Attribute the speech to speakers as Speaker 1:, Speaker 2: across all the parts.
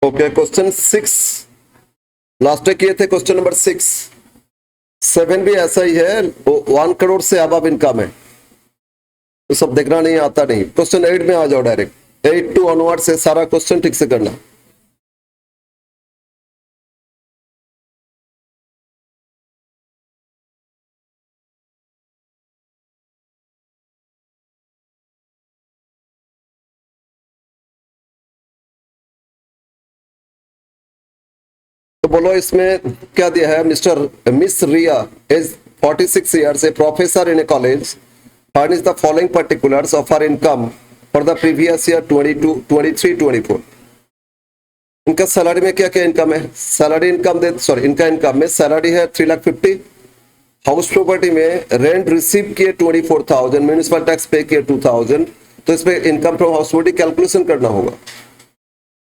Speaker 1: Okay, question 6 last में किए थे, क्वेश्चन नंबर 6। 7 भी ऐसा ही है, 1 करोड़ से अब इनकम है, तो सब देखना नहीं आता नहीं। क्वेश्चन 8 में आ जाओ डायरेक्ट, 8 टू ऑनवर्ड से सारा क्वेश्चन ठीक से करना। तो बोलो इसमें क्या दिया है। Miss Riya is 46 years, a professor in a college, furnish the following particulars of her income for the previous year 22 23 24। इनका सैलरी में क्या क्या इनकम है, सैलरी इनकम दे, सॉरी इनका इनकम में सैलरी है 3,50,000, हाउस प्रॉपर्टी में रेंट रिसीव किए 24,000, म्यूनिसिपल टैक्स पे किए 2,000, तो इसमें income from house property calculation करना होगा।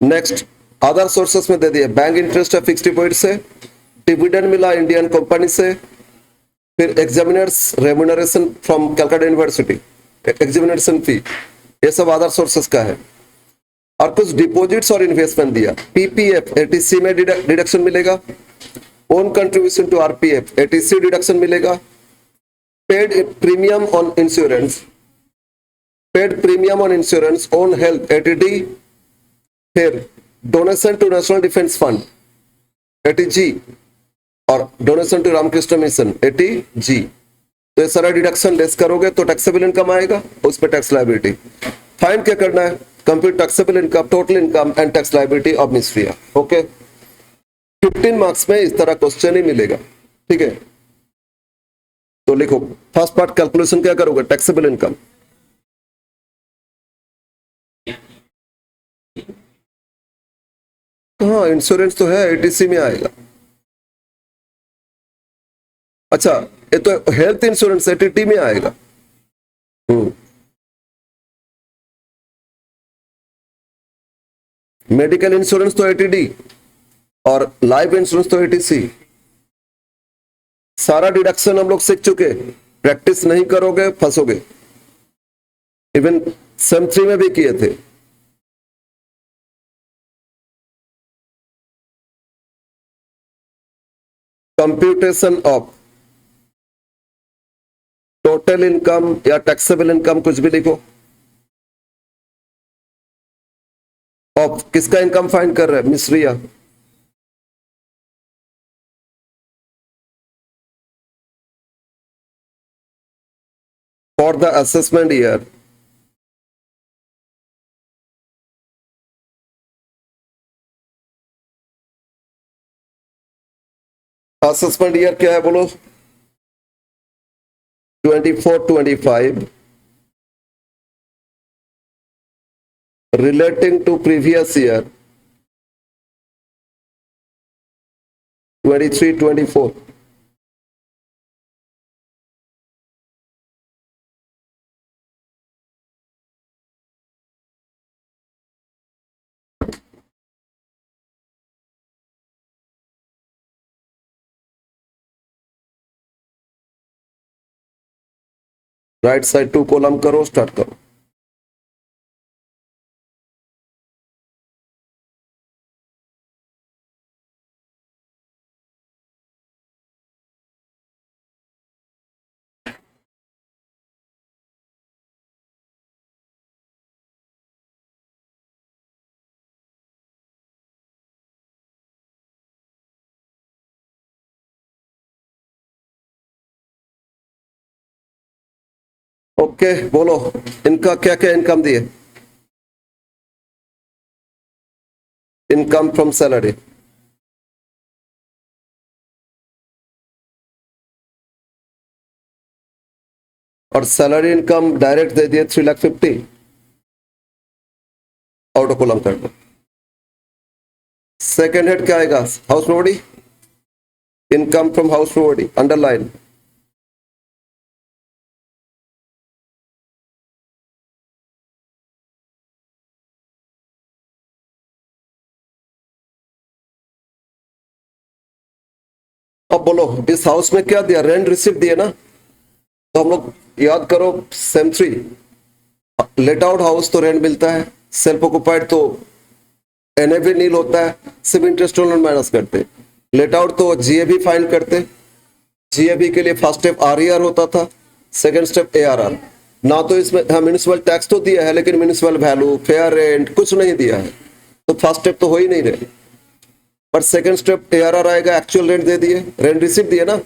Speaker 1: नेक्स्ट अदर सोर्सेस में दे दिए, बैंक इंटरेस्ट है फिक्स्ड डिपॉजिट से, डिविडेंड मिला इंडियन कंपनी से, फिर examiners remuneration from Calcutta university, examination फी, ये सब अदर सोर्सेस का है। और कुछ डिपॉजिट्स और इन्वेस्टमेंट दिया, पीपीएफ एटीसी में डिडक्शन मिलेगा, own contribution to RPF eighty C deduction मिलेगा, paid premium on insurance, paid premium on insurance, own health eighty D, फिर donation to national defence Fund eighty G, और donation to Ramakrishna Mission eighty G. तो ये सारा deduction less करोगे तो टैक्सेबल इनकम आएगा, उस पर टैक्स लायबिलिटी। फाइंड क्या करना है, compute taxable income, total income and tax liability of Miss Riya. Okay, 15 marks में इस तरह क्वेश्चन ही मिलेगा, ठीक है। तो लिखो फर्स्ट पार्ट कैलकुलेशन क्या करोगे, टैक्सेबल इनकम। हाँ इंश्योरेंस तो है, एटीसी में आएगा। अच्छा ये तो हेल्थ इंश्योरेंस एटीटी में आएगा। मेडिकल इंश्योरेंस तो एटीडी और लाइफ इंश्योरेंस तो एटीसी। सारा डिडक्शन हम लोग सीख चुके, प्रैक्टिस नहीं करोगे फंसोगे। इवन सेम 3 में भी किए थे। कंप्यूटेशन ऑफ टोटल इनकम या टैक्सेबल इनकम, कुछ भी लिखो। ऑफ किसका इनकम फाइंड कर रहे हैं, Miss Riya. For the assessment year, assessment year क्या है बोलो, 24-25 relating to previous year 23-24। Right side 2 column करो, स्टार्ट करो। ओके बोलो इनका क्या क्या इनकम दिए, इनकम फ्रॉम सैलरी। और सैलरी इनकम डायरेक्ट दे दिए 3,50,000, आउट ऑफ कॉलम कर दो। सेकेंड हेड क्या आएगा, house property, income from house property, underline. अब बोलो इस हाउस में क्या दिया, रेंट रिसिप्ट दिए ना, तो हम लोग याद करो सेम 3, लेट आउट हाउस तो रेंट मिलता है, सेल्फ ऑक्युपाइड तो एनएवी नील होता है, सिर्फ इंटरेस्ट ऑन लोन माइनस करते। लेट आउट तो जीएबी फाइंड करते। जीएबी के लिए फर्स्ट स्टेप आरईआर होता था, सेकंड स्टेप एआरआर। ना तो इसमें हाँ म्यूनिसिपल टैक्स तो दिया है, लेकिन म्यूनिसिपल वैल्यू, फेयर रेंट कुछ नहीं दिया है, तो फर्स्ट स्टेप तो हो ही नहीं रहे। पर सेकंड स्टेप एआरआर आएगा, एक्चुअल रेंट दे दिए, रेंट रिसीव दिए ना,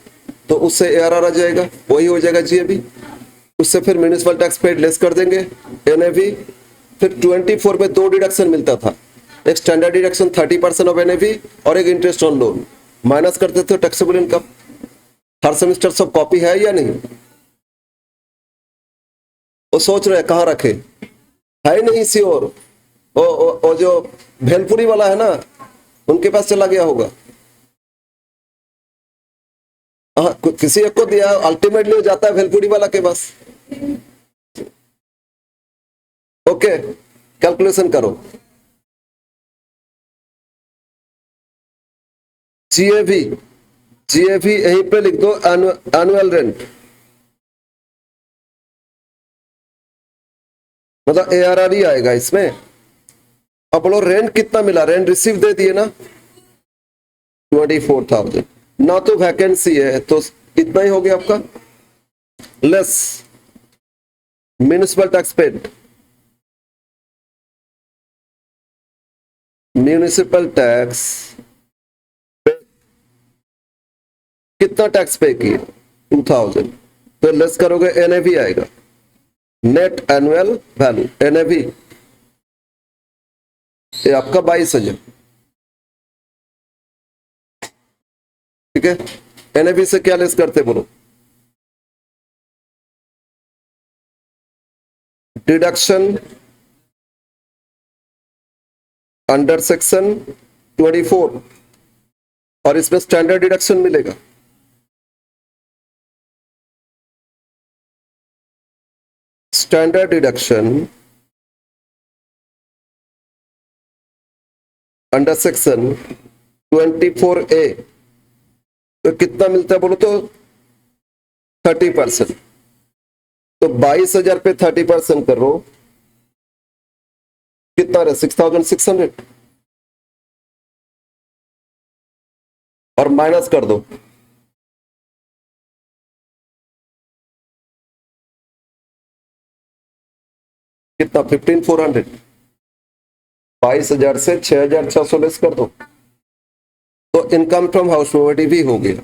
Speaker 1: तो उससे एआरआर आ जाएगा, वही हो जाएगा जीएबी। उससे फिर म्यूनिसिपल टैक्स पेड लेस कर देंगे, एनएवी। फिर 24 में दो डिडक्शन मिलता था, एक स्टैंडर्ड डिडक्शन 30% ऑफ एनएवी और एक इंटरेस्ट ऑन लोन, माइनस करते थे टैक्सेबल इनकम। हर सेमेस्टर सब कॉपी है या नहीं? वो सोच रहे कहाँ रखे, है नहीं श्योर। वो जो भेलपुरी वाला है ना, उनके पास चला गया होगा। हाँ, किसी एक को दिया, अल्टीमेटली हो जाता है भेलपुरी वाला के पास। ओके, कैलकुलेशन करो। जीएवी, जीएवी यहीं पे लिख दो, एनुअल रेंट, मतलब एआरआर ही आएगा इसमें। अब बोलो रेंट कितना मिला, रेंट रिसीव दे दिए ना 24,000, ना तो वैकेंसी है, तो इतना ही हो गया आपका, less municipal tax paid. Municipal tax कितना टैक्स पे किए 2000, तो लेस करोगे एनएवी आएगा, नेट एनुअल वैल्यू, एनएवी ये आपका 22,000। ठीक है, एनएवी से क्या लेस करते बोलो, डिडक्शन अंडर सेक्शन 24, और इसमें स्टैंडर्ड डिडक्शन मिलेगा। Standard deduction under section 24A, तो कितना मिलता है बोलो तो 30%। तो 22,000 पे 30% करो, कितना रहे 6,600, और माइनस कर दो, कितना 15,400। 22,000 से 6,600 लेस कर दो, तो इनकम फ्रॉम हाउस प्रॉपर्टी भी हो गया।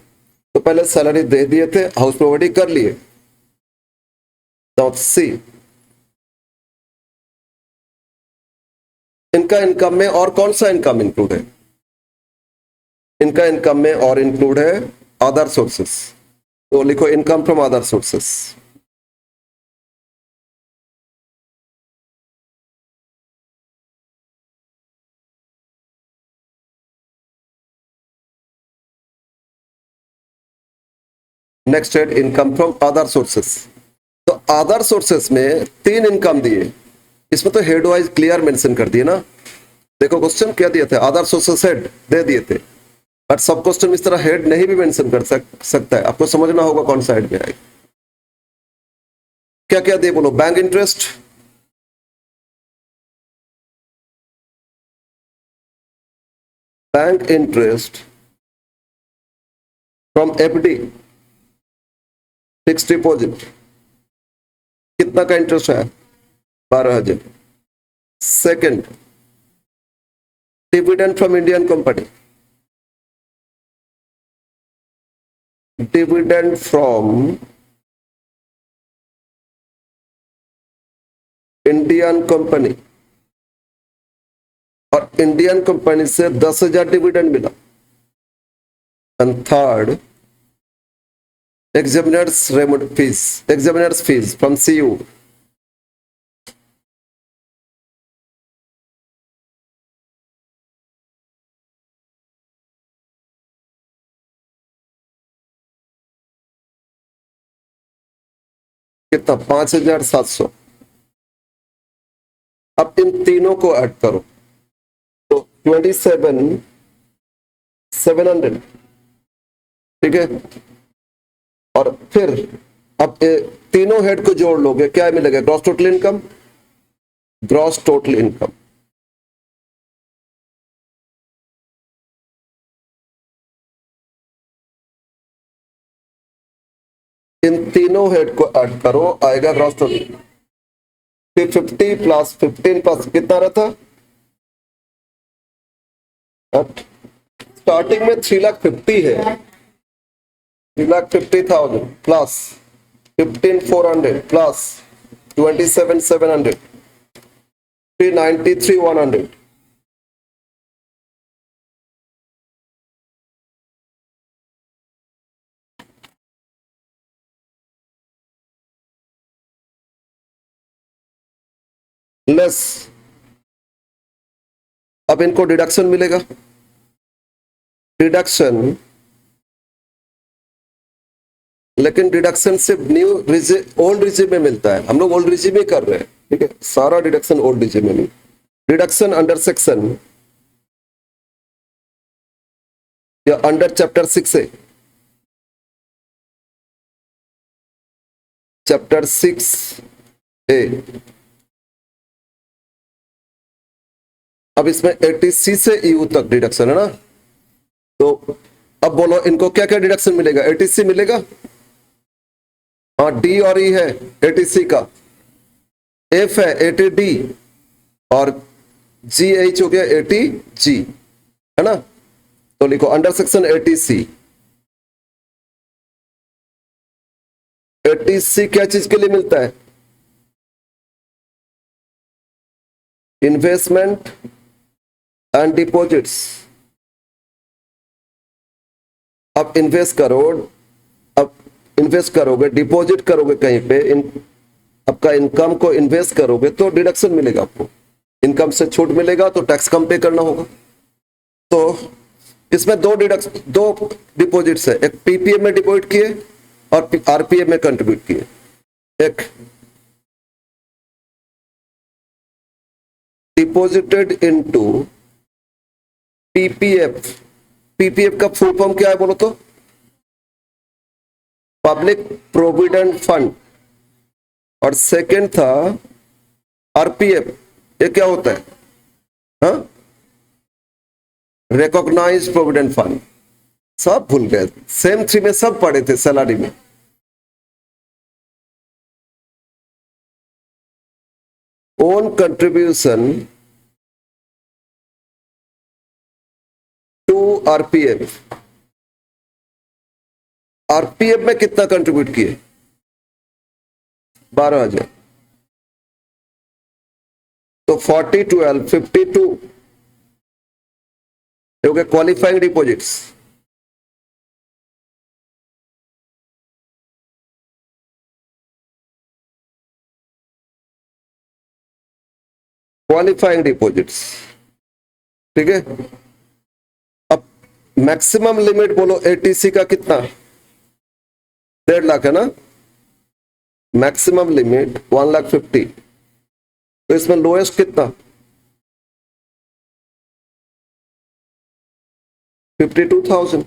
Speaker 1: तो पहले सैलरी दे दिए थे, हाउस प्रॉपर्टी कर लिए। सी इनका इनकम में और कौन सा इनकम इंक्लूड है, इनका इनकम में और इंक्लूड है अदर सोर्सेस, तो लिखो income from other sources. Next है इनकम फ्रॉम अदर सोर्सेस। तो अदर सोर्सेस में तीन इनकम दिए, इसमें तो हेड वाइज क्लियर मेंशन कर दिए ना। देखो क्वेश्चन क्या दिए थे, अदर सोर्सेस हेड दे दिए थे, बट सब क्वेश्चन इस तरह हेड नहीं भी मेंशन कर सकता है, आपको समझना होगा कौन सा हेड में आएगा। क्या क्या दिए बोलो, bank interest, bank interest from FD, fix deposit, कितना का इंटरेस्ट है 12,000। Second, dividend from Indian company, dividend from Indian company, और इंडियन कंपनी से 10,000 डिविडेंड मिला। And third, examiners fees from CU, कितना 5,700। अब इन तीनों को ऐड करो तो 27,700। ठीक है, और फिर अब तीनों हेड को जोड़ लोगे, क्या मिलेगा, gross total income, gross total income. इन तीनों हेड को ऐड करो, आएगा ग्रॉस टोटल 350 प्लस 15 प्लस कितना रहता? स्टार्टिंग में 3,50,000 है, 3,50,000 प्लस 15,400 प्लस 27,700 393,100। लेस, अब इनको डिडक्शन मिलेगा। डिडक्शन, लेकिन डिडक्शन सिर्फ ओल्ड रिजिम में मिलता है। हम लोग ओल्ड रिजिम में कर रहे हैं, ठीक है, सारा डिडक्शन ओल्ड रिजिम में। डिडक्शन अंडर सेक्शन या under chapter 6A, chapter 6A। अब इसमें 80C से EU तक डिडक्शन है ना, तो अब बोलो इनको क्या क्या डिडक्शन मिलेगा? 80C मिलेगा, हाँ, D और E है 80C का, F है 80D और GH हो गया 80G, है ना। तो लिखो अंडर सेक्शन 80C। 80C क्या चीज के लिए मिलता है? Investment and deposits. अब इन्वेस्ट करो, अब इन्वेस्ट करोगे, डिपॉजिट करोगे कहीं पे, आपका इनकम को इन्वेस्ट करोगे तो डिडक्शन मिलेगा आपको, इनकम से छूट मिलेगा, तो टैक्स कम पे करना होगा। तो इसमें दो डिपॉजिट्स है, एक पीपीएफ में डिपॉजिट किए और आरपीएफ में कंट्रीब्यूट किए। एक डिपॉजिटेड इनटू पीपीएफ। पीपीएफ का फुल फॉर्म क्या है बोलो तो? Public provident fund. और सेकंड था आरपीएफ, ये क्या होता है? हाँ, रिकॉग्नाइज्ड प्रोविडेंट फंड। सब भूल गए, सेम 3 में सब पढ़े थे सैलरी में। Own contribution to RPF. RPF में कितना कंट्रीब्यूट किए? 12,000। तो 40 12 52 हो गए क्वालिफाइंग डिपॉजिट्स। क्वालिफाइंग डिपॉजिट्स, ठीक है। अब मैक्सिमम लिमिट बोलो एटीसी का कितना? 1.5 लाख है ना, मैक्सिमम लिमिट 1,50,000। तो इसमें लोएस्ट कितना? 52,000।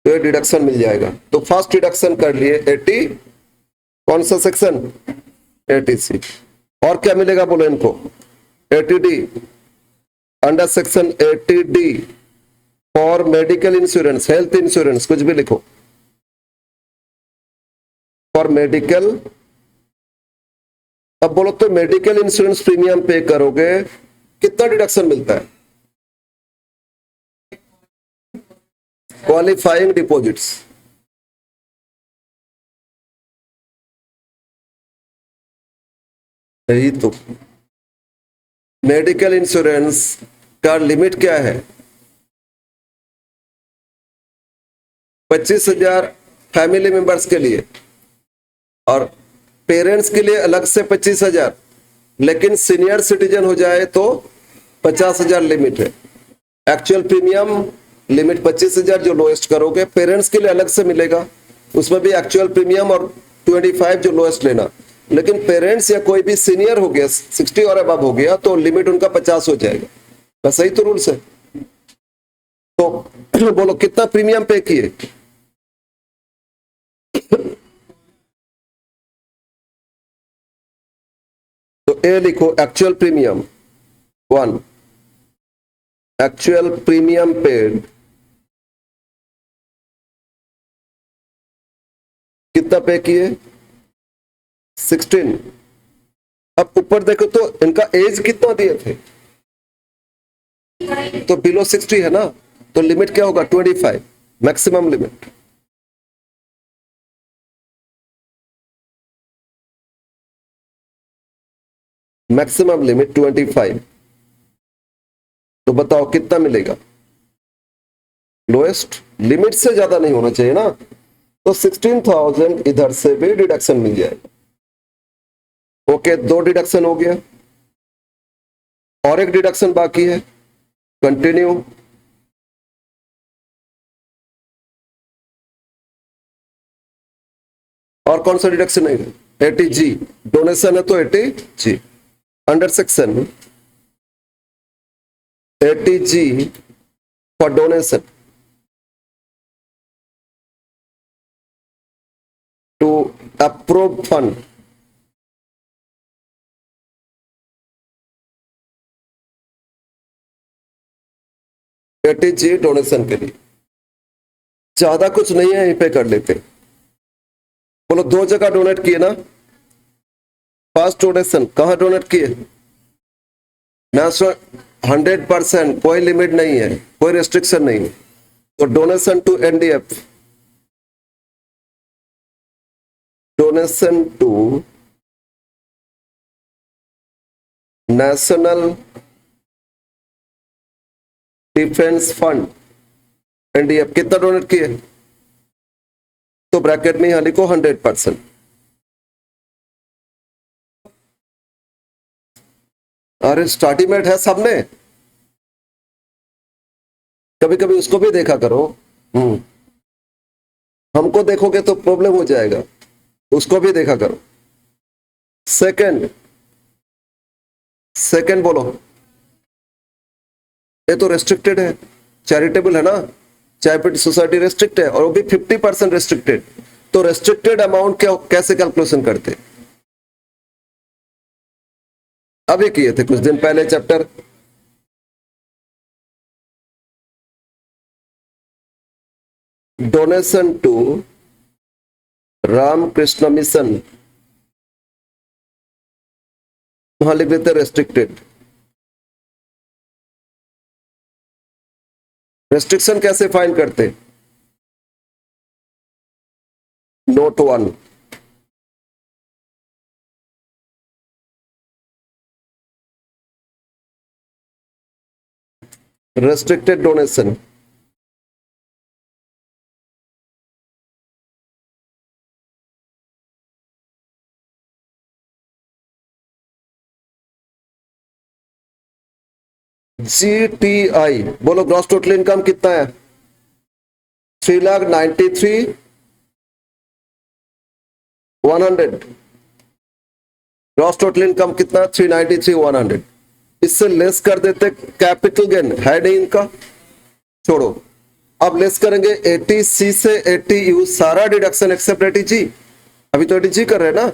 Speaker 1: तो ये डिडक्शन मिल जाएगा। तो फर्स्ट डिडक्शन कर लिए 80, कौन सा सेक्शन? 80C। और क्या मिलेगा बोलो इनको? 80D, under section 80D for medical insurance, health insurance, कुछ भी लिखो, फॉर मेडिकल। अब बोलो तो मेडिकल इंश्योरेंस प्रीमियम पे करोगे कितना डिडक्शन मिलता है? Qualifying deposits. यही तो, मेडिकल इंश्योरेंस का लिमिट क्या है? 25,000 फैमिली मेंबर्स के लिए और पेरेंट्स के लिए अलग से 25,000, लेकिन सीनियर सिटीजन हो जाए तो 50,000 लिमिट है। एक्चुअल प्रीमियम लिमिट 25,000 जो लोएस्ट करोगे, पेरेंट्स के लिए अलग से मिलेगा, उसमें भी एक्चुअल प्रीमियम और 25 जो लोएस्ट लेना। लेकिन पेरेंट्स या कोई भी सीनियर हो गया, 60 और अबव हो गया, तो लिमिट उनका 50 हो जाएगा। बस सही तो रूल्स है। तो बोलो कितना प्रीमियम पे किए? तो ए लिखो, actual premium 1, actual premium paid कितना पे किए? 16। अब ऊपर देखो तो इनका एज कितना दिए थे, तो बिलो 60 है ना, तो लिमिट क्या होगा? 25, मैक्सिमम लिमिट। Maximum limit 25। तो बताओ कितना मिलेगा? लोएस्ट लिमिट से ज्यादा नहीं होना चाहिए ना, तो 16,000 इधर से भी डिडक्शन मिल जाएगा। ओके, 2 डिडक्शन हो गया, और एक डिडक्शन बाकी है। कंटिन्यू। और कौन सा डिडक्शन है? 80G डोनेशन है, तो 80G under section 80G for donation to approve fund. G donation के लिए ज्यादा कुछ नहीं है, यहीं पे कर लेते। बोलो 2 जगह डोनेट किए ना। फर्स्ट डोनेशन कहां डोनेट किए? नेशनल 100%, कोई लिमिट नहीं है, कोई रेस्ट्रिक्शन नहीं है। तो donation to NDF, donation to national defence fund NDF, कितना डोनेट किए? तो ब्रैकेट में यहां लिखो 100%। अरे स्टार्टिमेट है सबने, कभी कभी उसको भी देखा करो। हमको देखोगे तो प्रॉब्लम हो जाएगा, उसको भी देखा करो। सेकंड, सेकंड बोलो। ये तो रेस्ट्रिक्टेड है, चैरिटेबल है ना, चैरिटेबल सोसाइटी रेस्ट्रिक्ट है, और वो भी 50% रेस्ट्रिक्टेड। तो रेस्ट्रिक्टेड अमाउंट क्या कैसे कैलकुलेशन करते? अभी किए थे कुछ दिन पहले chapter. Donation to Ramakrishna Mission, वहां लिख देते रेस्ट्रिक्टेड। रेस्ट्रिक्शन कैसे फाइंड करते? Note 1, restricted donation GTI। बोलो ग्रॉस टोटल इनकम कितना है? 3,93,100। ग्रॉस टोटल इनकम कितना? 3,93,100। इससे लेस कर देते, कैपिटल गेन है नहीं इनका, छोड़ो। अब लेस करेंगे 80C से 80U, सारा डिडक्शन एक्सेप्ट 80G। अभी तो 80G कर रहे हैं ना,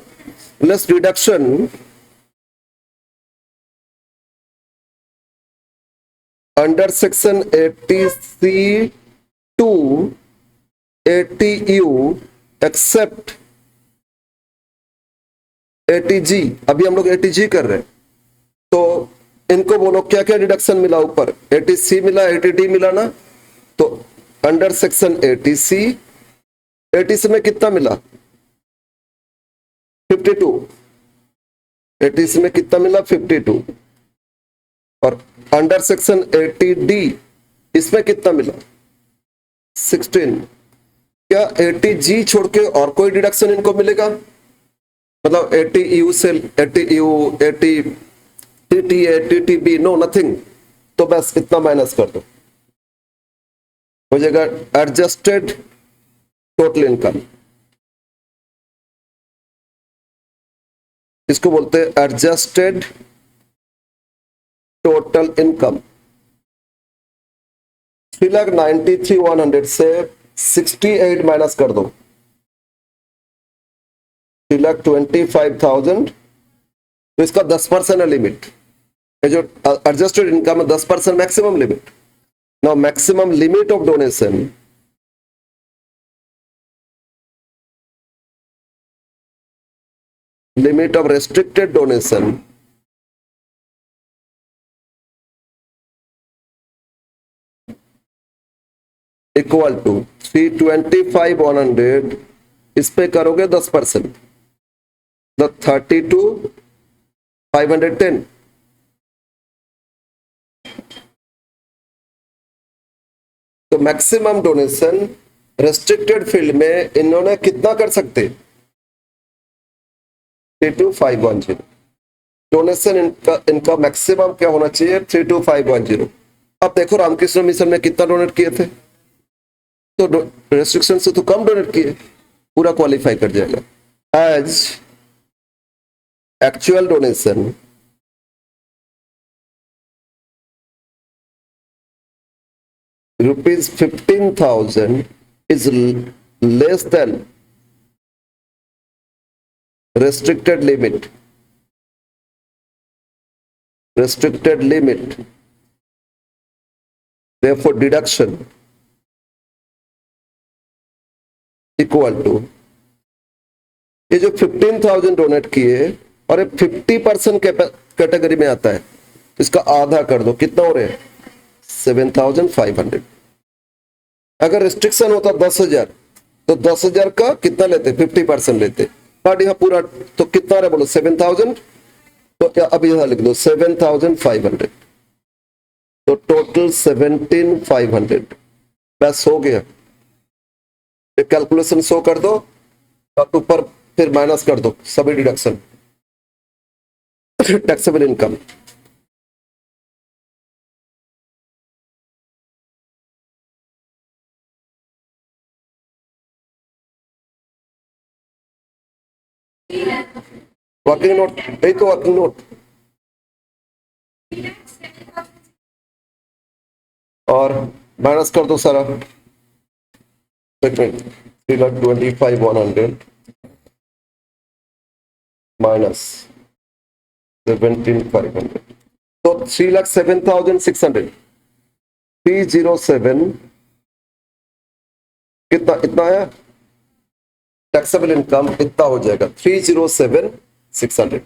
Speaker 1: less deduction under section 80C to 80U except 80G। अभी हम लोग 80G कर रहे हैं, तो इनको बोलो क्या क्या डिडक्शन मिला ऊपर? 80C मिला, 80D मिला ना, तो अंडर सेक्शन 80C, 80C में कितना मिला? 52। 80C में कितना मिला? 52। और अंडर सेक्शन 80D इसमें कितना मिला? 16। क्या 80G छोड़ के और कोई डिडक्शन इनको मिलेगा? मतलब 80U से 80U, 80TTA, TTB, no nothing. तो बस इतना माइनस कर दो, हो जाएगा एडजस्टेड टोटल इनकम। इसको बोलते हैं एडजस्टेड टोटल इनकम। 3,93,100 से 68 माइनस कर दो, 3,25,000। तो इसका 10% है लिमिट, जो एडजस्टेड इनकम है 10% maximum limit. Now maximum limit of donation limit of restricted donation equal to 325/100, इस पे करोगे 10%, तो 32/510। तो मैक्सिमम डोनेशन रेस्ट्रिक्टेड फील्ड में इन्होंने कितना कर सकते? 32510। डोनेशन इनका मैक्सिमम क्या होना चाहिए? 32510। अब देखो रामकृष्ण मिशन में कितना डोनेट किए थे, तो रेस्ट्रिक्शन से तो कम डोनेट किए, पूरा क्वालिफाई कर जाएगा। As actual donation rupees 15,000 is less than restricted limit, therefore deduction equal to, ये जो 15,000 डोनेट किए और ये 50% कैटेगरी में आता है, तो इसका आधा कर दो, कितना हो रहे हैं? 7,500। अगर रिस्ट्रिक्शन होता 10,000, तो 10,000 का कितना लेते? 50% लेते, बट यहाँ पूरा तो कितना रहे बोलो? 7,000। तो क्या अब यहाँ लिख दो 7,500, तो टोटल 17,500। बस हो गया, कैलकुलेशन शो कर दो और ऊपर फिर माइनस कर दो सभी deduction. Taxable income working note, यही तो वर्किंग नोट। और माइनस कर दो सारा, 3,25,100 माइनस 17,500, तो 3,07,600। 307 कितना? इतना है टैक्सेबल इनकम, इतना हो जाएगा 307,600।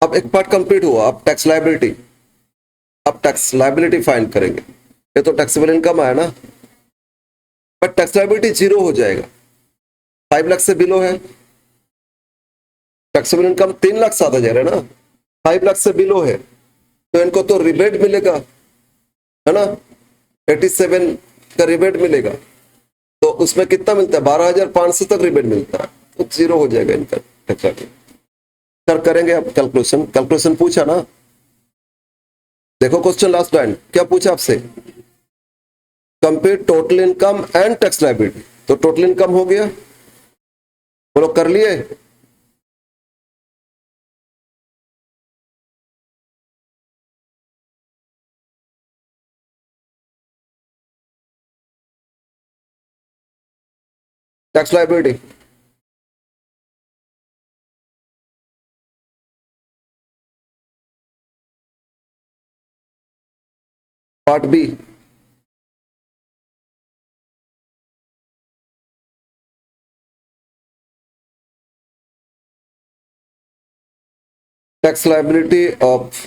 Speaker 1: अब एक पार्ट कंप्लीट हुआ, अब टैक्स लायबिलिटी। अब टैक्स लायबिलिटी फाइंड करेंगे। ये तो टैक्सेबल इनकम आया ना, बट टैक्स लायबिलिटी जीरो हो जाएगा, 5 लाख से बिलो है। टैक्सेबल इनकम 3 लाख 7,000 है ना, 5 लाख से बिलो है, तो इनको तो रिबेट मिलेगा, है ना? 87 का रिबेट मिलेगा, तो उसमें कितना मिलता है? 12,500 तक रिबेट मिलता है, तो जीरो हो जाएगा इनका टैक्स लायबिलिटी। सर करेंगे अब कैलकुलेशन पूछा ना, देखो क्वेश्चन लास्ट लाइन क्या पूछा आपसे? Compare total income and tax liability, तो टोटल इनकम हो गया, बोलो कर लिए? Tax liability part B, tax liability of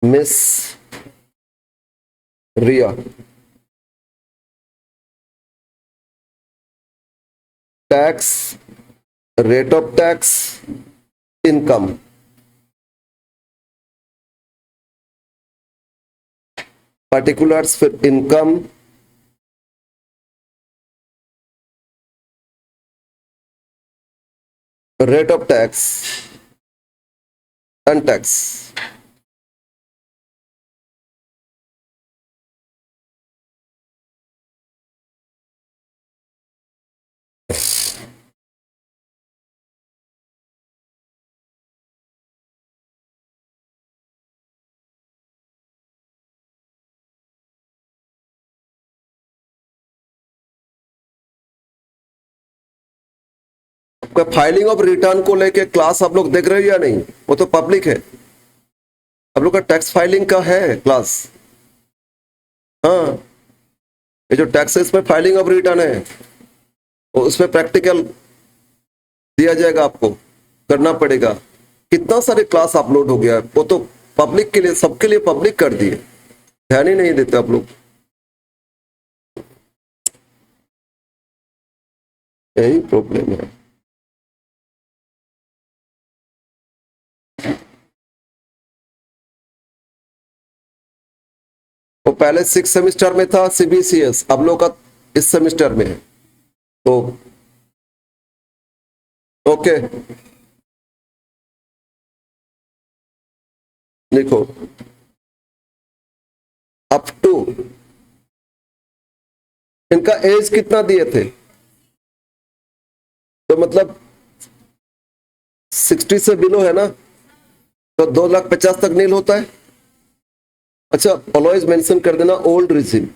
Speaker 1: Miss Riya. Tax, rate of tax, income, particulars, फिर income, rate of tax and tax. आपका फाइलिंग ऑफ रिटर्न को लेके क्लास आप लोग देख रहे हो या नहीं? वो तो पब्लिक है, अब लोग का टैक्स फाइलिंग का है क्लास। हाँ, ये जो टैक्स है इसमें फाइलिंग ऑफ रिटर्न है, उसमें प्रैक्टिकल दिया जाएगा, आपको करना पड़ेगा। कितना सारे क्लास अपलोड हो गया है, वो तो पब्लिक के लिए, सबके लिए पब्लिक कर दिए, ध्यान ही नहीं देते आप लोग, यही प्रॉब्लम है। वो पहले 6 सेमेस्टर में था CBCS, अब लोग का इस सेमेस्टर में है। तो ओके, देखो अप टू, इनका एज कितना दिए थे, तो मतलब 60 से बिलो है ना, तो 2,50,000 तक नील होता है। अच्छा, ऑलवेज मेंशन कर देना ओल्ड रिजिम,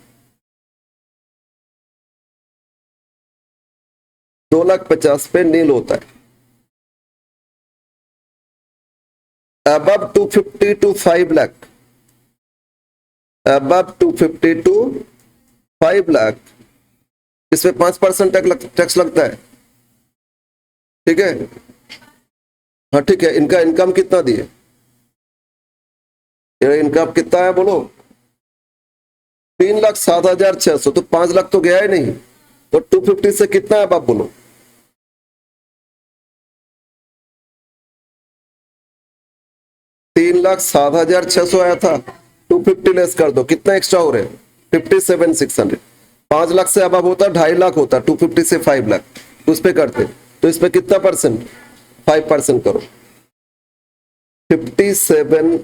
Speaker 1: 2,50,000 पे नील होता है। above 250 to 5 lakh, above 250 to 5 lakh, इसमें 5% टैक्स लगता है, ठीक है। हाँ ठीक है, इनका इनकम कितना दिए, इनकम कितना है बोलो, 3,07,600, तो 5 लाख तो गया ही नहीं, तो 250 से कितना है आप बोलो, 3,07,600 आया था, 250 लेस कर दो, कितना एक्स्ट्रा हो रहे हैं, 57,600। 5 लाख से अब होता 2.5 लाख होता, 250 से 5 लाख, उस पे करते, तो इसमें कितना परसेंट, 5% करो, 57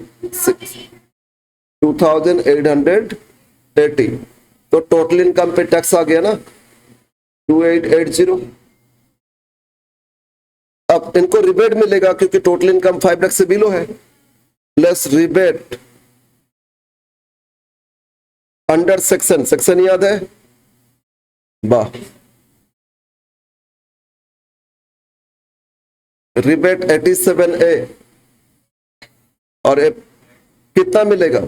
Speaker 1: 2,880, तो टोटल इनकम पे टैक्स आ गया ना 2,880। अब इनको रिबेट मिलेगा क्योंकि टोटल इनकम 5 लाख से बिलो है, less rebate under section, section याद है, वाह, रिबेट 87A, और कितना मिलेगा,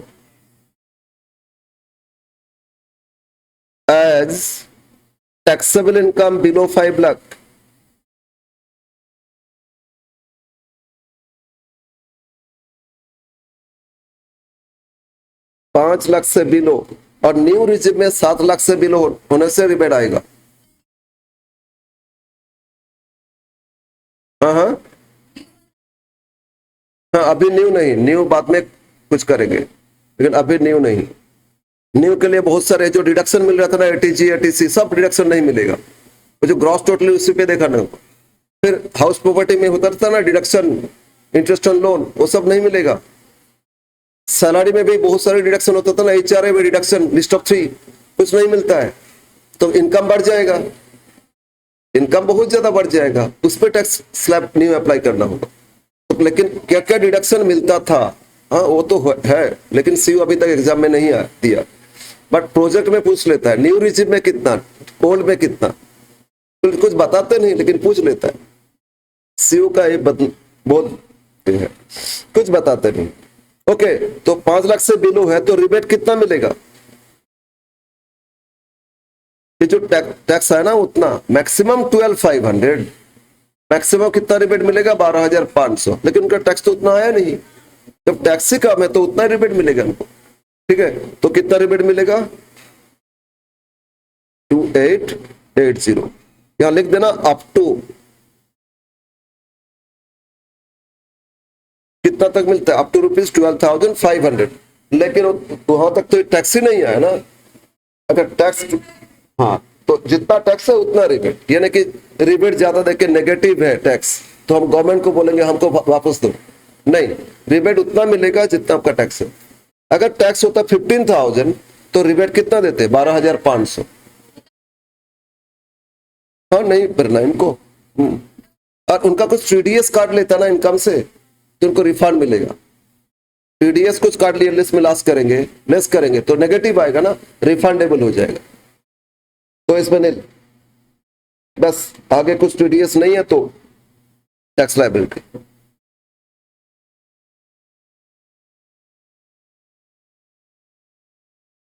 Speaker 1: as taxable income below 5 lakh, पांच लाख से बिलो, और न्यू रिजिम में 7 लाख से बिलो होने से रिबेट आएगा। हाँ हाँ हाँ, अभी न्यू नहीं, न्यू बाद में कुछ करेंगे, लेकिन अभी न्यू नहीं। न्यू के लिए बहुत सारे जो डिडक्शन मिल रहा था ना, ATG ATC, सब डिडक्शन नहीं मिलेगा, वो जो ग्रॉस टोटल उसी पे देखा ना। फिर हाउस प्रॉपर्टी में होता था ना डिडक्शन, इंटरेस्ट ऑन लोन, वो सब नहीं मिलेगा। सैलरी में भी बहुत सारे डिडक्शन होता था ना, HRA में डिडक्शन, लिस्ट ऑफ 3, कुछ नहीं मिलता है, तो इनकम बढ़ जाएगा, इनकम बहुत ज्यादा बढ़ जाएगा, उस पर टैक्स स्लैब न्यू अप्लाई करना होगा। तो लेकिन क्या क्या डिडक्शन मिलता था, हाँ वो तो है, लेकिन CU अभी तक एग्जाम में नहीं दिया, बट प्रोजेक्ट में पूछ लेता है, न्यू रिजिम में कितना, ओल्ड में कितना, तो कुछ बताते नहीं लेकिन पूछ लेता है। CU का ये बहुत है, कुछ बताते नहीं। ओके, तो 5 लाख से बिलो है तो रिबेट कितना मिलेगा, ये जो टैक्स है ना उतना, मैक्सिमम 12,500, मैक्सिमम कितना रिबेट मिलेगा, 12,500, लेकिन उनका टैक्स तो उतना आया नहीं, जब टैक्स ही कम है तो उतना रिबेट मिलेगा उनको, ठीक है। तो कितना रिबेट मिलेगा, 2,880, यहां लिख देना अप टू, कितना तक मिलता है, अप टू ₹12,500, लेकिन वहां तक तो टैक्स ही नहीं आया ना, अगर टैक्स, हाँ, तो जितना टैक्स है उतना रिबेट, यानी कि रिबेट ज्यादा देके नेगेटिव है टैक्स, तो हम गवर्नमेंट को बोलेंगे हमको वापस दो, नहीं, रिबेट उतना मिलेगा जितना आपका टैक्स है। अगर टैक्स होता 15,000 तो रिबेट कितना देते, 12,500। हाँ नहीं भरना इनको, और उनका कुछ TDS काट लेता ना इनकम से, तो उनको रिफंड मिलेगा। TDS कुछ काट लिया, लेस करेंगे तो नेगेटिव आएगा ना, रिफंडेबल हो जाएगा, तो इसमें नहीं, बस आगे कुछ TDS नहीं है तो टैक्स लायबिलिटी।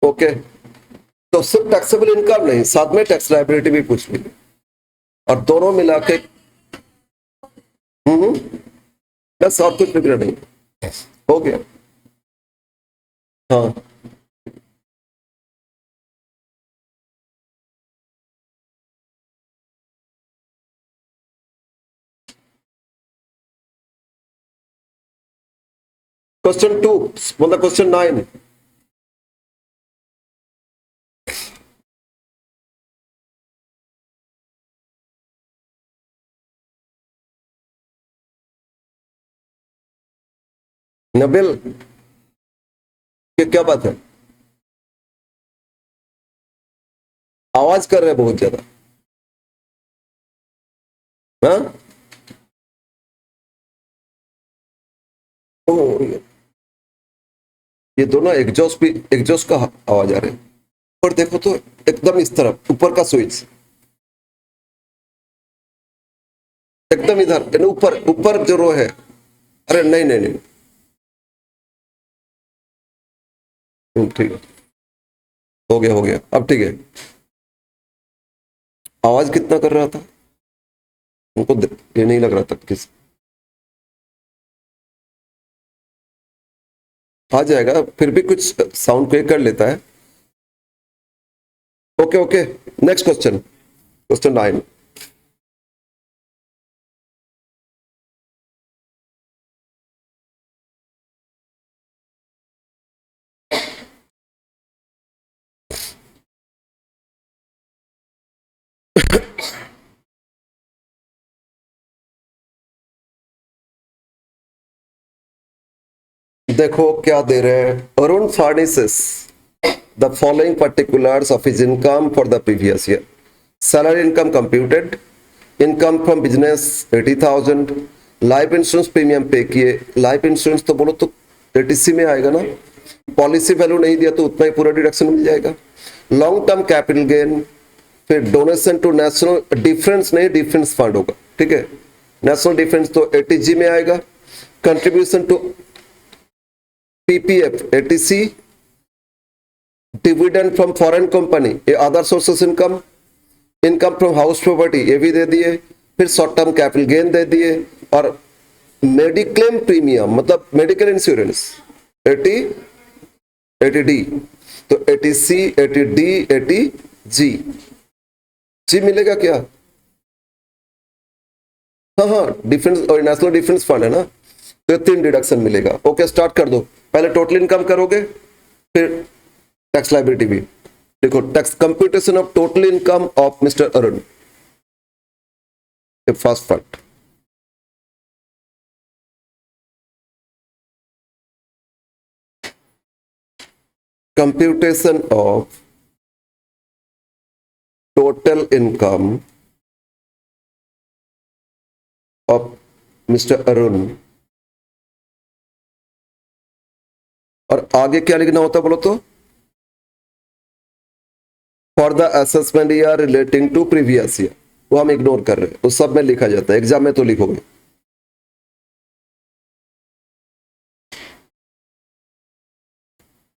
Speaker 1: ओके, तो सिर्फ टैक्सेबल इनकम नहीं, साथ में टैक्स लायबिलिटी भी पूछ ली और दोनों मिला के बस, और कुछ फिक्र नहीं। हो गया। हाँ, क्वेश्चन 2 मतलब क्वेश्चन 9। नबिल, ये क्या बात है? आवाज कर रहे हैं बहुत ज्यादा। हाँ, ओ, ये दोनों एग्जॉस्ट भी, एग्जॉस्ट का आवाज आ रहा है। और देखो तो एकदम इस तरफ ऊपर का स्विच, एकदम इधर यानी ऊपर, ऊपर जो रो है। अरे नहीं नहीं नहीं, ठीक है, हो गया अब ठीक है। आवाज कितना कर रहा था उनको, ये नहीं लग रहा था किस, आ जाएगा फिर भी कुछ साउंड को कर लेता है। Okay okay, next question, question 9। देखो क्या दे रहे हैं, Arun furnishes the following particulars of his income for the previous year. Salary income computed, income from business 80,000, life insurance premium पे किए, लाइफ इंश्योरेंस तो बोलो तो एटीसी में आएगा ना, पॉलिसी वैल्यू नहीं दिया तो उतना ही पूरा डिडक्शन मिल जाएगा। लॉन्ग टर्म कैपिटल गेन, फिर डोनेशन टू नेशनल डिफेंस, नहीं डिफेंस फंड होगा, ठीक है, नेशनल डिफेंस तो एटीजी में आएगा। Contribution to PPF eighty C, dividend from foreign company ये other sources income, income from house property ये भी दे दिए, फिर शॉर्ट टर्म कैपिटल गेन दे दिए, और मेडिक्लेम प्रीमियम मतलब मेडिकल इंश्योरेंस 80 80D, तो 80C 80D 80G, जी मिलेगा क्या? हाँ हाँ, डिफेंस और नेशनल डिफेंस फंड है ना, तो ये 3 डिडक्शन मिलेगा। ओके, स्टार्ट कर दो, पहले टोटल इनकम करोगे फिर टैक्स लायबिलिटी भी। देखो, tax computation of total income of mister Arun, first part. Computation of total income of mister Arun, और आगे क्या लिखना होता बोलो तो, for the assessment year relating to previous year, वो हम इग्नोर कर रहे हैं, वो सब में लिखा जाता है, एग्जाम में तो लिखोगे।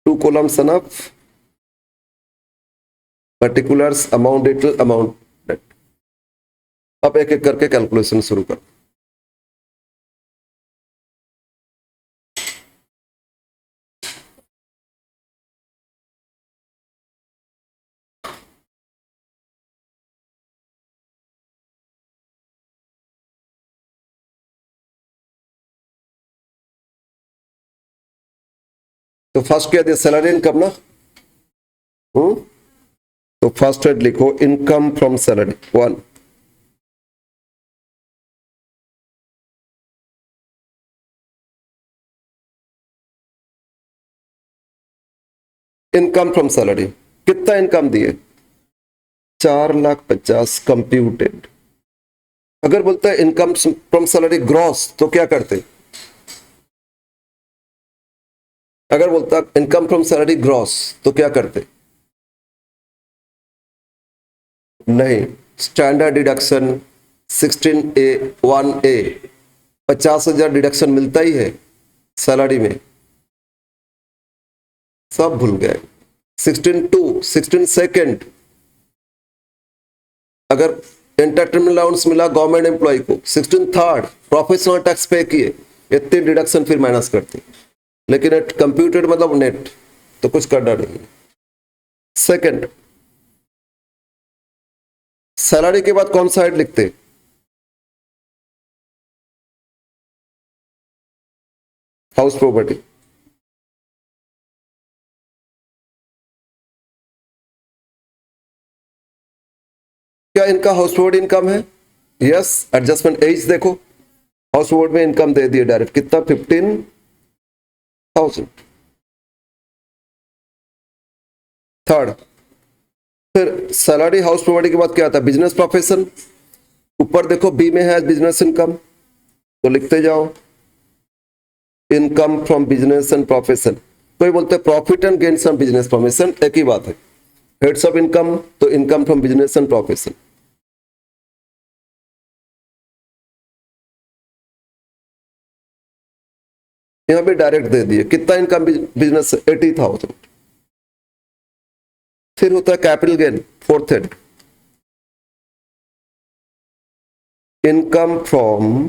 Speaker 1: Two columns enough, particulars, amount, detail, amount. अब एक एक करके कैलकुलेशन शुरू कर। तो फर्स्ट क्या दिया, सैलरी इनकम ना, तो फर्स्ट हेड लिखो income from salary 1, income from salary कितना इनकम दिए, 4,50,000 कंप्यूटेड। अगर बोलता है इनकम फ्रॉम सैलरी ग्रॉस तो क्या करते, अगर बोलता इनकम फ्रॉम सैलरी ग्रॉस तो क्या करते, नहीं, standard deduction 16A 1A 50,000 deduction मिलता ही है सैलरी में, सब भूल गए। 16 16 सेकेंड अगर एंटरटेनमेंट अलाउंस मिला गवर्नमेंट एम्प्लॉय को, 16 थर्ड प्रोफेशनल टैक्स पे किए, इतनी डिडक्शन फिर माइनस करती, लेकिन एट कंप्यूटेड मतलब नेट तो कुछ करना नहीं। सेकंड, सैलरी के बाद कौन सा हेड लिखते? House property. क्या इनका हाउस प्रॉपर्टी इनकम है? यस। एडजस्टमेंट एज देखो, हाउस प्रॉपर्टी में इनकम दे दिए डायरेक्ट, कितना? 15,000। थर्ड, फिर सैलरी हाउस प्रॉपर्टी के बाद क्या आता है? Business profession. ऊपर देखो बी में है बिजनेस इनकम, तो लिखते जाओ income from business and profession. कोई बोलते हैं profit and gains from business profession, एक ही बात है। हेड्स ऑफ इनकम तो income from business and profession. यहां भी डायरेक्ट दे दिए, कितना इनकम बिजनेस? 80,000। फिर होता है capital gain, fourth head, income from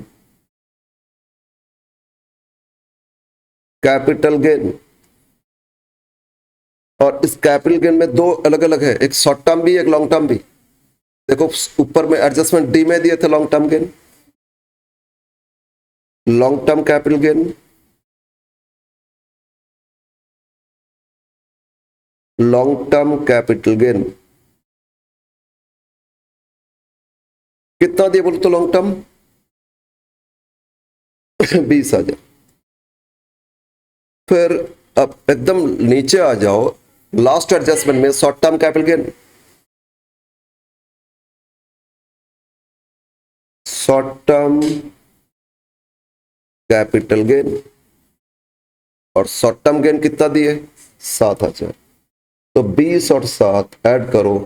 Speaker 1: capital gain. और इस कैपिटल गेन में दो अलग अलग है, एक शॉर्ट टर्म भी एक लॉन्ग टर्म भी। देखो ऊपर में एडजस्टमेंट डी में दिए थे long term gain, long term capital gain, long term capital gain कितना दिए बोलो तो लॉन्ग टर्म? 20,000। फिर अब एकदम नीचे आ जाओ, लास्ट एडजस्टमेंट में short term capital gain, short term capital gain, और शॉर्ट टर्म गेन कितना दिए? 7,000। तो 20 और 7 ऐड करो,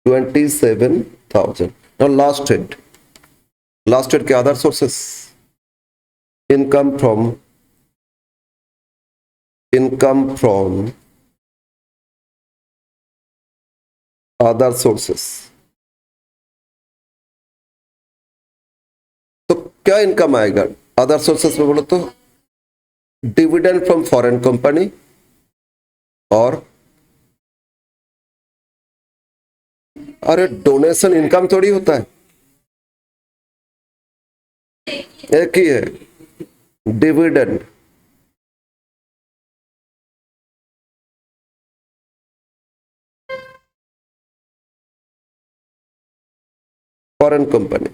Speaker 1: 27,000। Now last head, last head के other sources, income from other sources. तो क्या इनकम आएगा अदर सोर्सेस में बोलो तो? डिविडेंड फ्रॉम फॉरेन कंपनी, और अरे डोनेशन इनकम थोड़ी होता है, एक ही है डिविडेंड। फॉरेन कंपनी,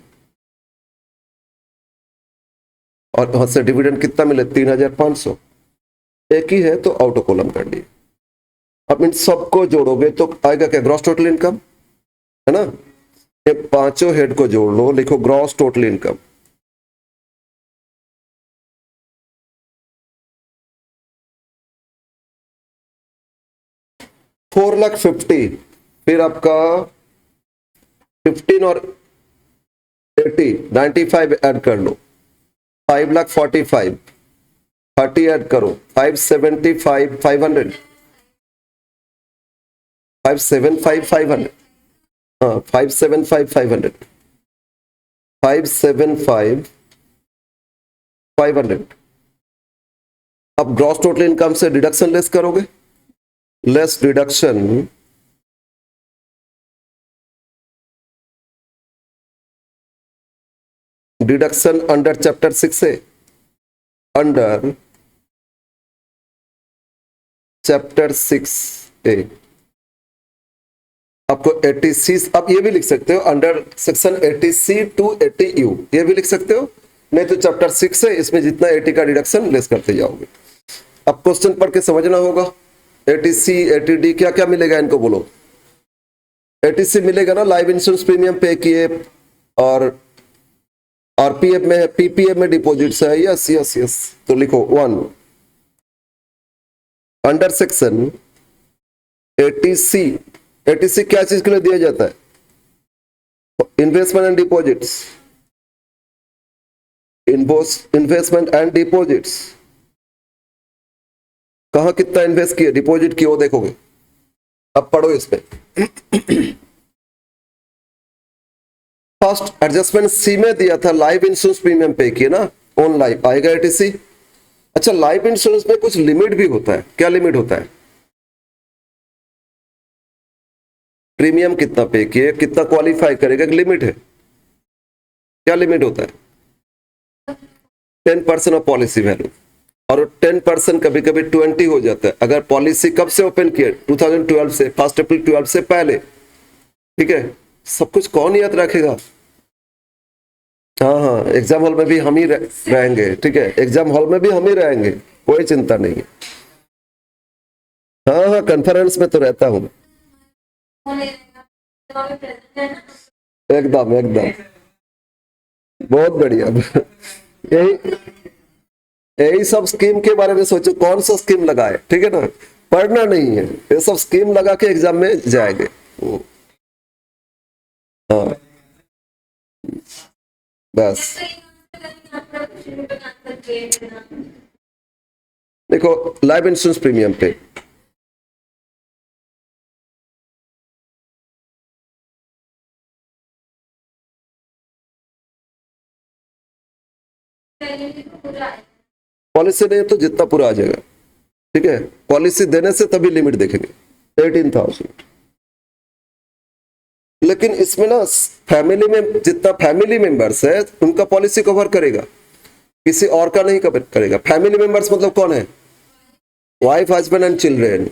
Speaker 1: और वहां से डिविडेंड कितना मिले? 3,500, एक ही है तो आउट ऑफ कॉलम कर दिए। अब इन सबको जोड़ोगे तो आएगा क्या? ग्रॉस टोटल इनकम, है ना? ये पांचों हेड को जोड़ लो, लिखो ग्रॉस टोटल इनकम। $4,50,000, फिर आपका 15 और 80 95 ऐड कर लो, 5,45,000, 30 ऐड करो, 575 500, 575 500, हाँ 575 500, 575 500। अब ग्रॉस टोटल इनकम से डिडक्शन लेस करोगे, लेस डिडक्शन अंडर चैप्टर 6 है, अंडर चैप्टर 6A आपको 80C, आप ये भी लिख सकते हो under section 80C to 80U, ये भी लिख सकते हो। नहीं तो चैप्टर 6 है, इसमें जितना 80 का डिडक्शन लेस करते जाओगे। अब क्वेश्चन पढ़ के समझना होगा। 80C 80D क्या क्या मिलेगा इनको बोलो? 80C मिलेगा ना, लाइफ इंश्योरेंस प्रीमियम पे किए, और आरपीएफ में है, पीपीएफ में डिपॉजिट्स है। यस यस यस, तो लिखो 1 अंडर सेक्शन 80C। 80C क्या चीज के लिए दिया जाता है? Investment and deposits, investment and deposits. कहां कितना इन्वेस्ट किए, डिपॉजिट किए वो देखोगे। अब पढ़ो इसमें। फर्स्ट एडजस्टमेंट सी में दिया था, लाइफ इंश्योरेंस प्रीमियम पे किए ना, ऑन लाइफ आएगा एटीसी। अच्छा, लाइफ इंश्योरेंस में कुछ लिमिट भी होता है, क्या लिमिट होता है? प्रीमियम कितना पे किए, कितना क्वालिफाई करेगा, लिमिट है। क्या लिमिट होता है? 10% ऑफ पॉलिसी वैल्यू, और 10% कभी कभी 20 हो जाता है अगर पॉलिसी कब से ओपन किए, 2012 से, 1 अप्रैल 12 से पहले। ठीक है, सब कुछ कौन याद रखेगा? हाँ हाँ, एग्जाम हॉल में भी हम ही रहेंगे। ठीक है, एग्जाम हॉल में भी हम ही रहेंगे, कोई चिंता नहीं है। हाँ हाँ, कॉन्फ्रेंस में तो रहता हूँ। एकदम एकदम, बहुत बढ़िया। यही यही सब स्कीम के बारे में सोचो, कौन सा स्कीम लगाए। ठीक है ना, पढ़ना नहीं है, ये सब स्कीम लगा के एग्जाम में जाएंगे। हाँ बस, देखो लाइफ इंश्योरेंस प्रीमियम पे पॉलिसी नहीं तो जितना पूरा आ जाएगा। ठीक है, पॉलिसी देने से तभी लिमिट देखेंगे 18,000। लेकिन इसमें ना फैमिली में जितना फैमिली मेंबर्स है उनका पॉलिसी कवर करेगा, किसी और का नहीं कवर करेगा। फैमिली मेंबर्स मतलब कौन है? Wife, husband and children,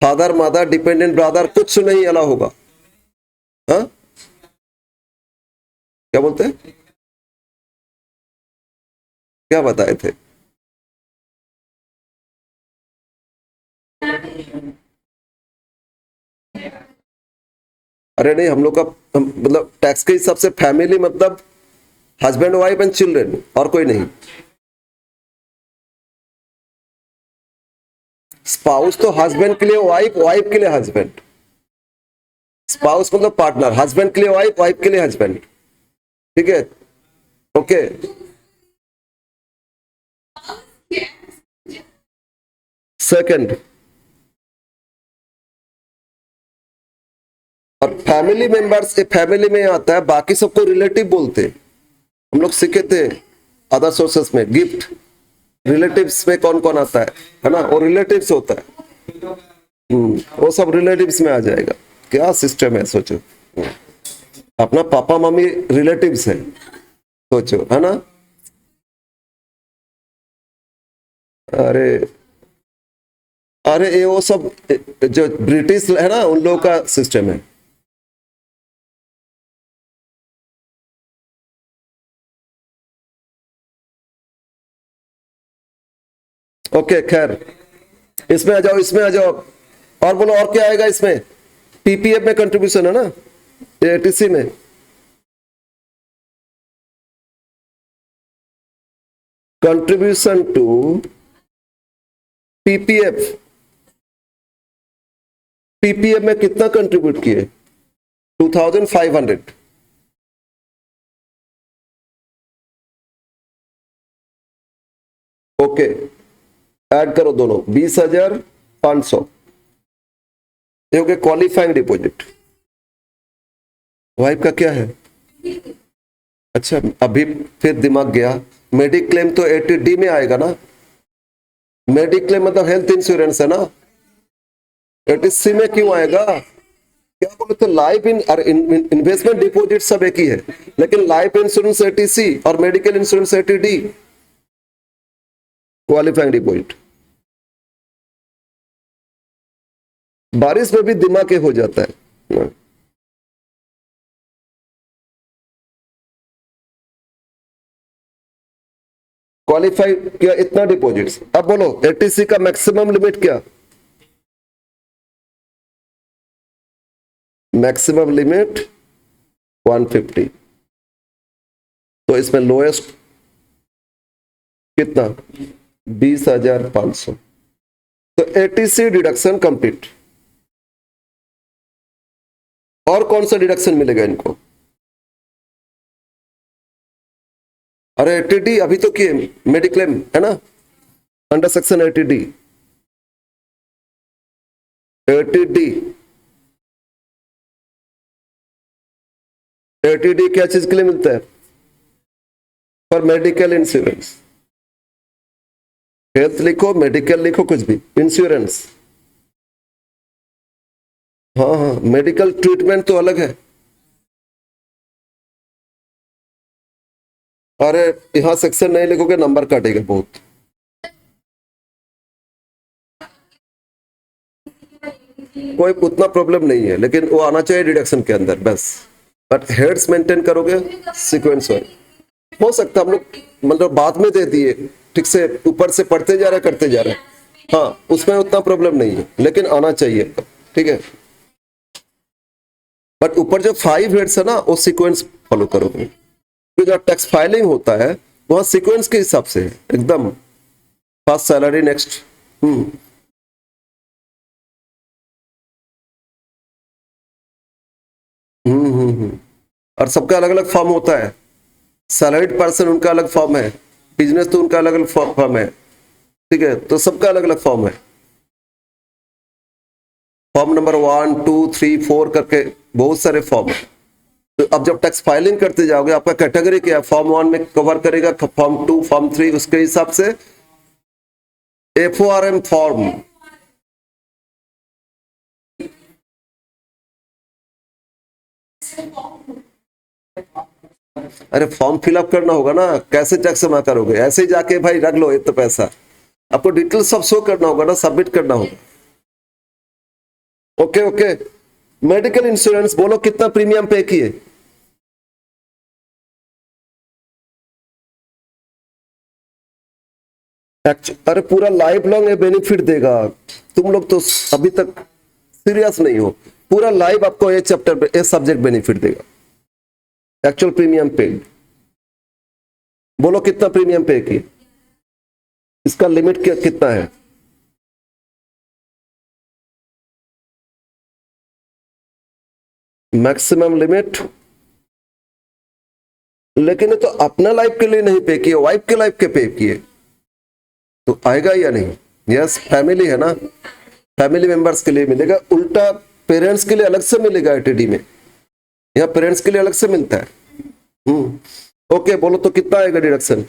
Speaker 1: father mother dependent brother, कुछ नहीं अलाउ होगा। हाँ, क्या बोलते हैं, क्या बताए थे? अरे नहीं, हम लोग का मतलब टैक्स के हिसाब से फैमिली मतलब हस्बैंड वाइफ एंड चिल्ड्रेन, और कोई नहीं। स्पाउस तो हस्बैंड के लिए वाइफ, वाइफ के लिए हस्बैंड। स्पाउस मतलब पार्टनर, हस्बैंड के लिए वाइफ, वाइफ के लिए हस्बैंड। ठीक है, ओके। सेकंड, और फैमिली मेंबर्स, ये फैमिली में आता है, बाकी सबको रिलेटिव बोलते हैं। हम लोग सीखे थे अदर सोर्सेस में, गिफ्ट रिलेटिव्स में कौन कौन आता है ना, वो रिलेटिव्स होता है। वो सब रिलेटिव्स में आ जाएगा। क्या सिस्टम है सोचो, अपना पापा मम्मी रिलेटिव्स है, सोचो, है ना। अरे अरे ये वो सब जो ब्रिटिश है ना, उन लोगों का सिस्टम है। ओके खैर, इसमें आ जाओ, इसमें आ जाओ, और बोलो और क्या आएगा इसमें? पीपीएफ में कंट्रीब्यूशन है ना, एटीसी में। कंट्रीब्यूशन टू पीपीएफ, पीपीएफ में कितना कंट्रीब्यूट किए? 2500। ओके, ऐड करो दोनों, 20,500। ये हो गया क्वालिफाइंग डिपॉजिट। वाइफ का क्या है? अच्छा, अभी फिर दिमाग गया, मेडिक्लेम तो 80D में आएगा ना। मेडिक्लेम मतलब हेल्थ इंश्योरेंस है ना, 80C में क्यों आएगा? क्या बोले तो लाइफ इन और इन्वेस्टमेंट डिपॉजिट सब एक ही है, लेकिन लाइफ इंश्योरेंस 80C और medical insurance 80D, qualifying deposit. बारिश में भी दिमाग के हो जाता है। क्वालिफाई किया इतना डिपॉजिट्स। अब बोलो 80C का मैक्सिमम लिमिट क्या? Maximum limit 150। तो इसमें लोएस्ट कितना? 20,500। तो 80C डिडक्शन कंप्लीट। और कौन सा डिडक्शन मिलेगा इनको? अरे 80D अभी तो किए, मेडिक्लेम है ना, under section 80D। 80D ATD क्या चीज के लिए मिलता है? For medical insurance. हेल्थ लिखो, मेडिकल लिखो, कुछ भी, इंश्योरेंस। हाँ हाँ, मेडिकल ट्रीटमेंट तो अलग है। अरे यहाँ सेक्शन नहीं लिखोगे नंबर काटेगा बहुत। कोई उतना प्रॉब्लम नहीं है, लेकिन वो आना चाहिए डिडक्शन के अंदर बस। बट हेड्स मेंटेन करोगे सीक्वेंस वाइज। हो सकता है हम लोग मतलब बाद में दे दिए, ठीक से ऊपर से पढ़ते जा रहे करते जा रहे। हाँ, उसमें उतना प्रॉब्लम नहीं है, लेकिन आना चाहिए, ठीक है। बट ऊपर जो 5 हेड्स है ना, वो सीक्वेंस फॉलो करोगे। तो जो टैक्स फाइलिंग होता है वहां सीक्वेंस के हिसाब से है एकदम। First salary, next. हम्म और सबका अलग अलग फॉर्म होता है। सैलरीड पर्सन उनका अलग फॉर्म है, बिजनेस तो उनका अलग अलग फॉर्म है, ठीक है। तो सबका अलग अलग फॉर्म है। फॉर्म नंबर 1 2 3 4 करके बहुत सारे फॉर्म है। तो अब जब टैक्स फाइलिंग करते जाओगे, आपका कैटेगरी क्या है, फॉर्म 1 में कवर करेगा, फॉर्म 2, फॉर्म 3, उसके हिसाब से FORM फॉर्म। अरे फॉर्म फिलअप करना होगा ना, कैसे टैक्स जमा करोगे? ऐसे ही जाके भाई रख लो इतना पैसा, आपको डिटेल सब शो करना होगा ना, सबमिट करना होगा। Okay okay. मेडिकल इंश्योरेंस बोलो कितना प्रीमियम पे किए? अरे पूरा लाइफ लॉन्ग ये बेनिफिट देगा। तुम लोग तो अभी तक सीरियस नहीं हो। पूरा लाइफ आपको ये चैप्टर, ये सब्जेक्ट बेनिफिट देगा। एक्चुअल प्रीमियम पेड बोलो कितना प्रीमियम पे किए? इसका लिमिट कितना है? Maximum limit. लेकिन ये तो अपना लाइफ के लिए नहीं पे किए, वाइफ के लाइफ के पे किए, तो आएगा या नहीं? यस, फैमिली है ना, फैमिली मेंबर्स के लिए मिलेगा। उल्टा पेरेंट्स के लिए अलग से मिलेगा एटीडी में, यहाँ पेरेंट्स के लिए अलग से मिलता है। ओके, बोलो तो कितना आएगा डिडक्शन?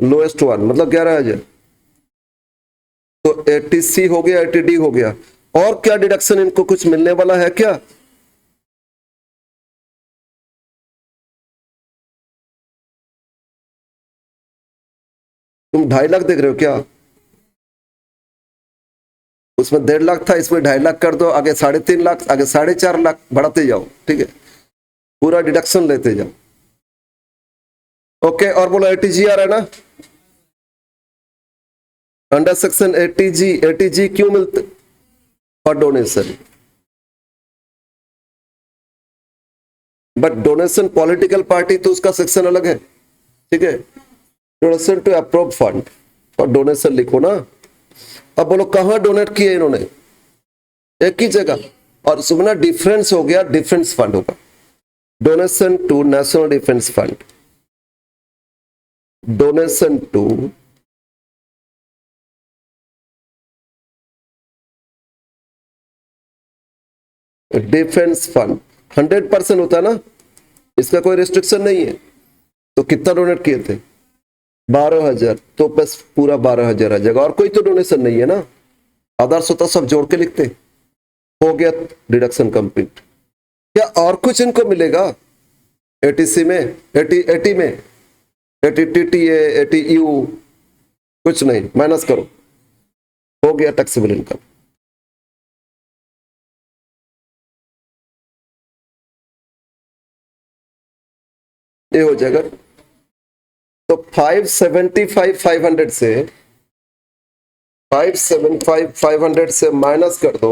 Speaker 1: लोएस्ट वन मतलब 11,000। तो 80C हो गया, 80D हो गया। और क्या डिडक्शन इनको कुछ मिलने वाला है क्या? तुम 2.5 लाख देख रहे हो क्या? उसमें 1.5 लाख था, इसमें 2.5 लाख कर दो, आगे 3.5 लाख, आगे 4.5 लाख, बढ़ाते जाओ, ठीक है। पूरा डिडक्शन लेते जाओ। ओके, और बोलो ATG आ रहा है ना? अंडर सेक्शन 80G, 80G क्यों मिलते? और donation. But donation political party तो उसका सेक्शन अलग है, ठीक है। डोनेशन टू अप्रूव फंड, और डोनेशन लिखो ना। अब बोलो कहां डोनेट किए इन्होंने? एक ही जगह। और सुनना, डिफरेंस हो गया, डिफेंस फंड होगा। Donation to national defence fund, donation to defence fund 100% होता है ना, इसका कोई रिस्ट्रिक्शन नहीं है। तो कितना डोनेट किए थे? 12,000, तो बस पूरा 12,000 आ जाएगा, और कोई तो डोनेशन नहीं है ना। आदर्श होता सब जोड़ के लिखते, हो गया डिडक्शन कंप्लीट। क्या और कुछ इनको मिलेगा ATC में, 80 में, 80TTA, 80U? कुछ नहीं, माइनस करो, हो गया टैक्सेबल इनकम। ये हो जाएगा। तो 575 से 575 से माइनस कर दो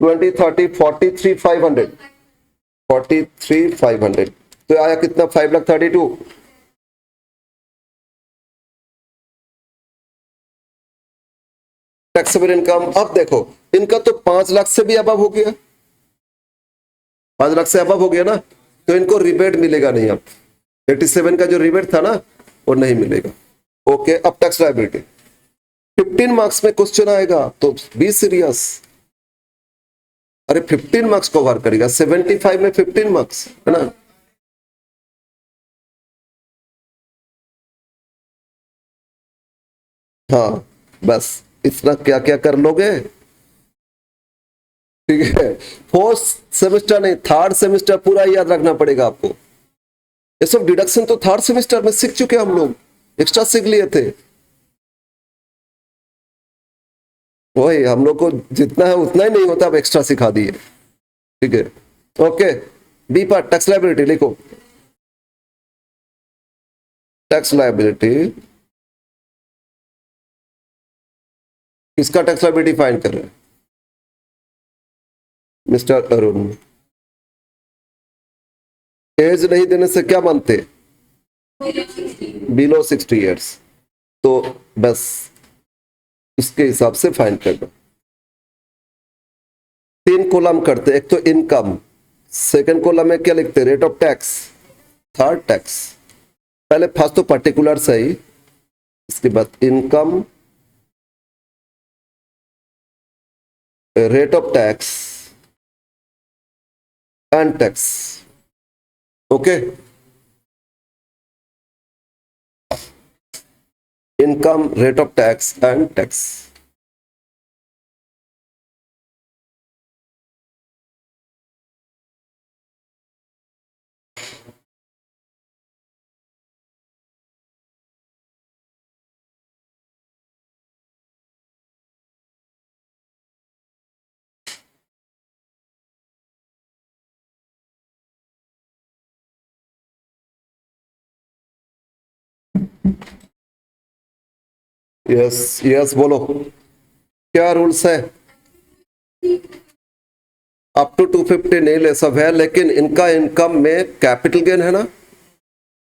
Speaker 1: 20 30 43 500, तो आया कितना? 5,32,000। Taxable income. अब देखो, इनका तो 5 लाख से भी अबव हो गया, 5 लाख से अबव हो गया ना, तो इनको रिबेट मिलेगा नहीं। अब 87 का जो रिबेट था ना, वो नहीं मिलेगा। ओके, अब टैक्स लायबिलिटी 15 मार्क्स में क्वेश्चन आएगा, तो बी सीरियस। अरे 15 मार्क्स कवर करेगा, 75 में 15 मार्क्स है ना। हाँ बस इतना क्या क्या कर लोगे, ठीक है। फोर्थ सेमेस्टर नहीं, थर्ड सेमेस्टर पूरा याद रखना पड़ेगा आपको। ये सब डिडक्शन तो थर्ड सेमेस्टर में सीख चुके हम लोग, एक्स्ट्रा सीख लिए थे। वही हम लोग को जितना है उतना ही नहीं होता, अब एक्स्ट्रा सिखा दिए, ठीक है। Okay, B part tax liability लिखो। टैक्स लायबिलिटी, किसका टैक्स लायबिलिटी फाइंड कर रहे हैं? मिस्टर अरुण। एज नहीं देने से क्या मानते? बिलो 60 ईयर्स, तो बस उसके हिसाब से फाइंड कर दो। 3 कॉलम करते, एक तो इनकम, सेकंड कॉलम में क्या लिखते? Rate of tax, third tax. पहले फर्स्ट तो पर्टिकुलर सही, इसके बाद income, rate of tax and tax. Okay, income, rate of tax and tax. Yes yes बोलो, क्या रूल्स है? अप टू 250 नहीं ले सब है, लेकिन इनका इनकम में कैपिटल गेन है ना,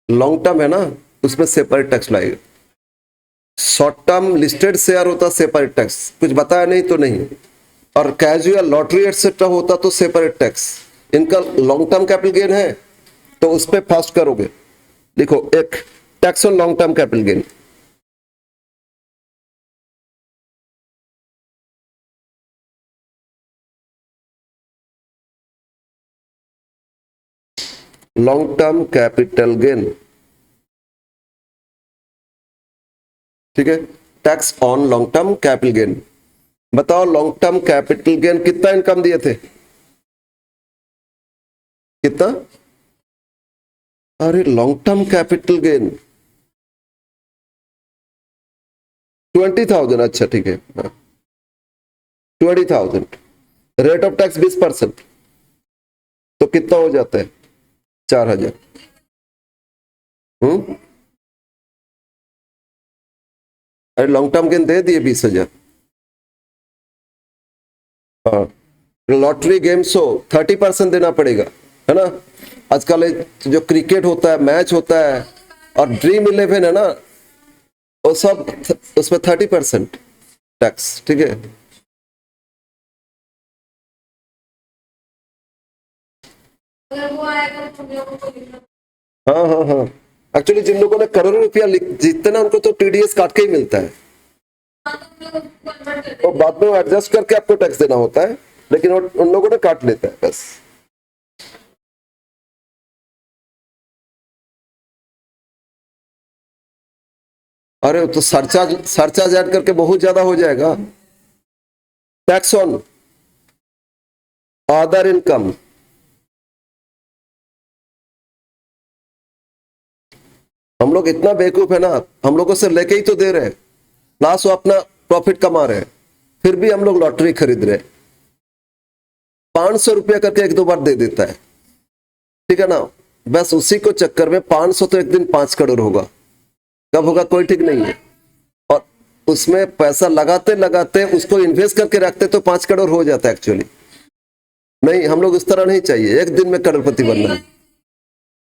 Speaker 1: लॉन्ग टर्म है ना, उसमें सेपरेट टैक्स लाएगा। शॉर्ट टर्म लिस्टेड शेयर होता सेपरेट टैक्स, कुछ बताया नहीं तो नहीं, और कैजुअल लॉटरी एटसेट्रा होता तो सेपरेट टैक्स। इनका लॉन्ग टर्म कैपिटल गेन है तो उस पर फास्ट करोगे। देखो, एक tax on long term capital gain, long term capital gain, ठीक है। Tax on long term capital gain. बताओ लॉन्ग टर्म कैपिटल गेन कितना इनकम दिए थे? कितना? अरे लॉन्ग टर्म कैपिटल गेन 20,000, अच्छा ठीक है, 20,000। रेट ऑफ टैक्स 20%, तो कितना हो जाता है? 4,000। अरे लॉन्ग टर्म गेन दे दिए 20,000। हाँ, लॉटरी गेम्स हो 30% देना पड़ेगा, है ना। आजकल जो क्रिकेट होता है, मैच होता है, और ड्रीम 11 है ना, वो सब उसमें 30% टैक्स, ठीक है। हाँ हाँ हाँ, एक्चुअली जिन लोगों ने करोड़ों रुपया जीतते ना, उनको तो टीडीएस काट के ही मिलता है, तो बाद में एडजस्ट करके आपको टैक्स देना होता है, लेकिन उन लोगों ने काट लेता है बस। अरे तो सरचार्ज सरचार्ज ऐड करके बहुत ज्यादा हो जाएगा। टैक्स ऑन अदर इनकम, हम लोग इतना बेवकूफ है ना, हम लोगों से लेके ही तो दे रहे हैं, प्लस वो अपना प्रॉफिट कमा रहे हैं, फिर भी हम लोग लॉटरी खरीद रहे हैं। 500 रुपया करके एक दो बार दे देता है, ठीक है ना। बस उसी को चक्कर में 500 तो एक दिन 5 करोड़ होगा, कब होगा कोई ठीक नहीं है। और उसमें पैसा लगाते लगाते उसको इन्वेस्ट करके रखते तो 5 करोड़ हो जाता है एक्चुअली। नहीं, हम लोग इस तरह नहीं चाहिए, एक दिन में करोड़पति बनना है,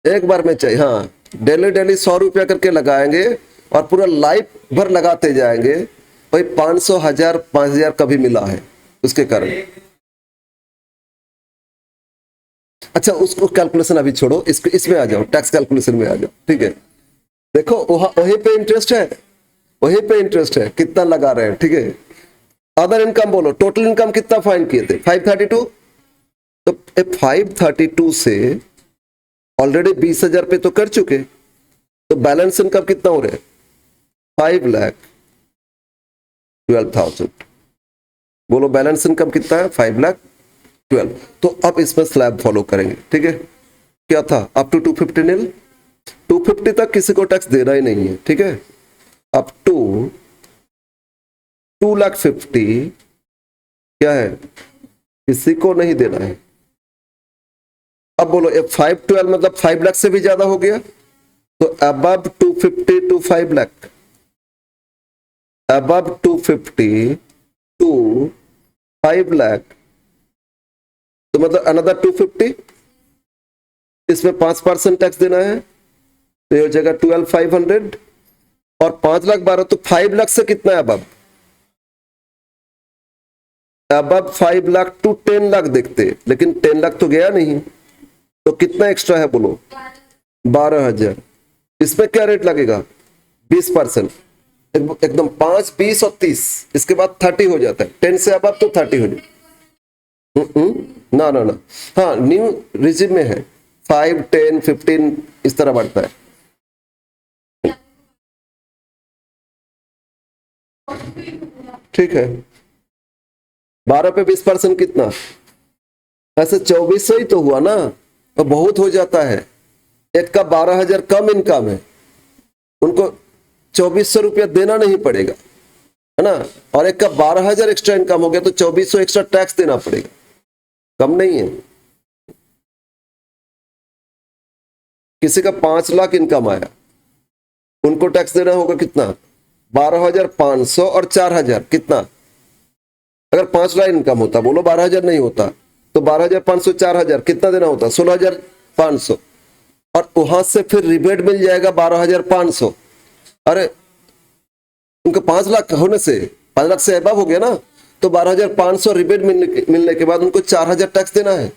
Speaker 1: एक बार में चाहिए। हाँ, डेली डेली 100 रुपया करके लगाएंगे और पूरा लाइफ भर लगाते जाएंगे, भाई 500, 1000, 5,000 कभी मिला है उसके कारण। अच्छा, उसको कैलकुलेशन अभी छोड़ो, इसको इसमें आ जाओ, टैक्स कैलकुलेशन में आ जाओ, ठीक है। देखो वहीं पे इंटरेस्ट है, वहीं पे इंटरेस्ट है, कितना लगा रहे हैं, ठीक है। अदर इनकम बोलो, टोटल इनकम कितना फाइंड किए थे? 532, ए 532 से ऑलरेडी 20,000 पे तो कर चुके, तो बैलेंस इनकम कितना हो रहा है? 5,12,000। बोलो बैलेंस इनकम कितना है? 5,12,000। तो अब इसमें स्लैब फॉलो करेंगे, ठीक है। क्या था? अप टू 250 नील, 250 तक किसी को टैक्स देना ही नहीं है, ठीक है। अप टू 2,50,000 क्या है? किसी को नहीं देना है। अब बोलो 512 मतलब 5 लाख से भी ज्यादा हो गया, तो above 250 to 5 lakh, above 250 to 5 lakh, तो मतलब अनदर 250, इसमें 5% टैक्स देना है, तो ये हो जाएगा 12,500 और 5,12,000, तो 5 लाख से कितना है above? Above 5 lakh to 10 lakh देखते, लेकिन 10 लाख तो गया नहीं, तो कितना एक्स्ट्रा है बोलो? 12,000। इसमें क्या रेट लगेगा? 20%, एकदम 5, 20 और 30, इसके बाद 30 हो जाता है। 10 से अब तो 30 हो जाए। ना ना ना, हाँ न्यू रिजिम में है 5, 10, 15 इस तरह बढ़ता है। ठीक है, 12 पे 20% कितना? ऐसे 2400 ही तो हुआ ना, तो बहुत हो जाता है। एक का 12,000 कम इनकम है, उनको 2,400 रुपया देना नहीं पड़ेगा, है ना। और एक का 12,000 एक्स्ट्रा इनकम हो गया, तो 2,400 एक्स्ट्रा टैक्स देना पड़ेगा, कम नहीं है। किसी का 5 लाख इनकम आया, उनको टैक्स देना होगा कितना? 12,500 और 4,000 कितना? अगर 5 लाख इनकम होता, बोलो 12,000 नहीं होता, तो 12,500 4,000 कितना देना होता? 16,500। और वहां से फिर रिबेट मिल जाएगा 12,500। अरे उनका 5 लाख होने से 5 लाख से अबव हो गया ना, तो 12,500 रिबेट मिलने के बाद उनको 4,000 टैक्स देना है।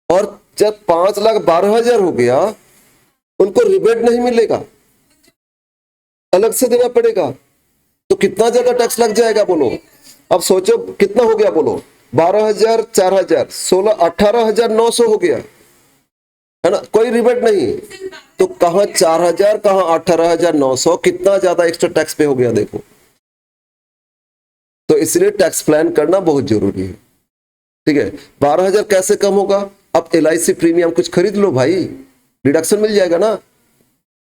Speaker 1: और जब 5,12,000 हो गया, उनको रिबेट नहीं मिलेगा, अलग से देना पड़ेगा। तो कितना ज्यादा टैक्स लग जाएगा बोलो? अब सोचो कितना हो गया बोलो? 12,000, 4,000, 16, 18,900 हो गया, है ना। कोई रिबेट नहीं, तो कहां 4,000 कहां 18,900, कितना ज्यादा एक्स्ट्रा टैक्स पे हो गया देखो। तो इसलिए टैक्स प्लान करना बहुत जरूरी है, ठीक है। 12,000 कैसे कम होगा? अब LIC प्रीमियम कुछ खरीद लो भाई, डिडक्शन मिल जाएगा ना,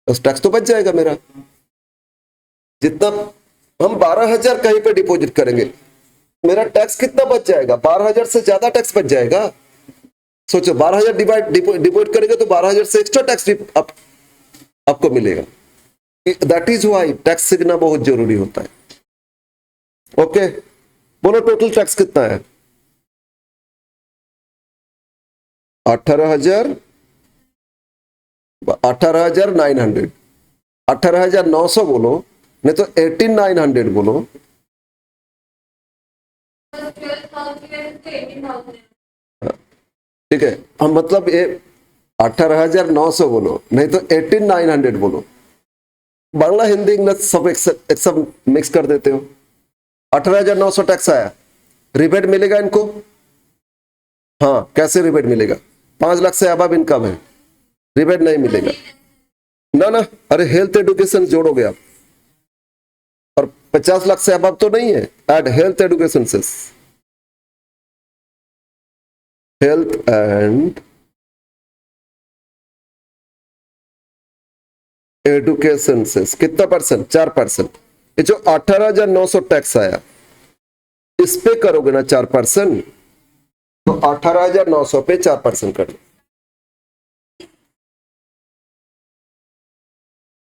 Speaker 1: बस टैक्स तो बच जाएगा मेरा। जितना हम 12,000 कहीं पे डिपॉजिट करेंगे, मेरा टैक्स कितना बच जाएगा? 12,000 से ज्यादा टैक्स बच जाएगा। सोचो 12,000 डिपॉजिट करेंगे तो 12,000 से एक्स्ट्रा टैक्स आपको मिलेगा। दैट इज व्हाई टैक्स सीखना बहुत जरूरी होता है। ओके, बोलो टोटल टैक्स कितना है? 18,000, 18,900, 18,900 बोलो, नहीं तो 18,900 बोलो। ठीक है, हम मतलब ये 18,900 बोलो, नहीं तो 18,900 बोलो। बांग्ला हिंदी इंग्लिश सब एक सब मिक्स कर देते हो। 18,900 टैक्स आया, रिबेट मिलेगा इनको? हाँ, कैसे रिबेट मिलेगा? 5 लाख से अबव इनकम है, रिबेट नहीं मिलेगा ना ना। अरे हेल्थ एजुकेशन जोड़ोगे आप, और 50 लाख से अबव तो नहीं है, एड हेल्थ एजुकेशन से, हेल्थ एंड एजुकेशन से कितना परसेंट? 4%। ये जो 18,900 टैक्स आया, इस पे करोगे ना 4%, तो 18,900 पे 4% कर लो,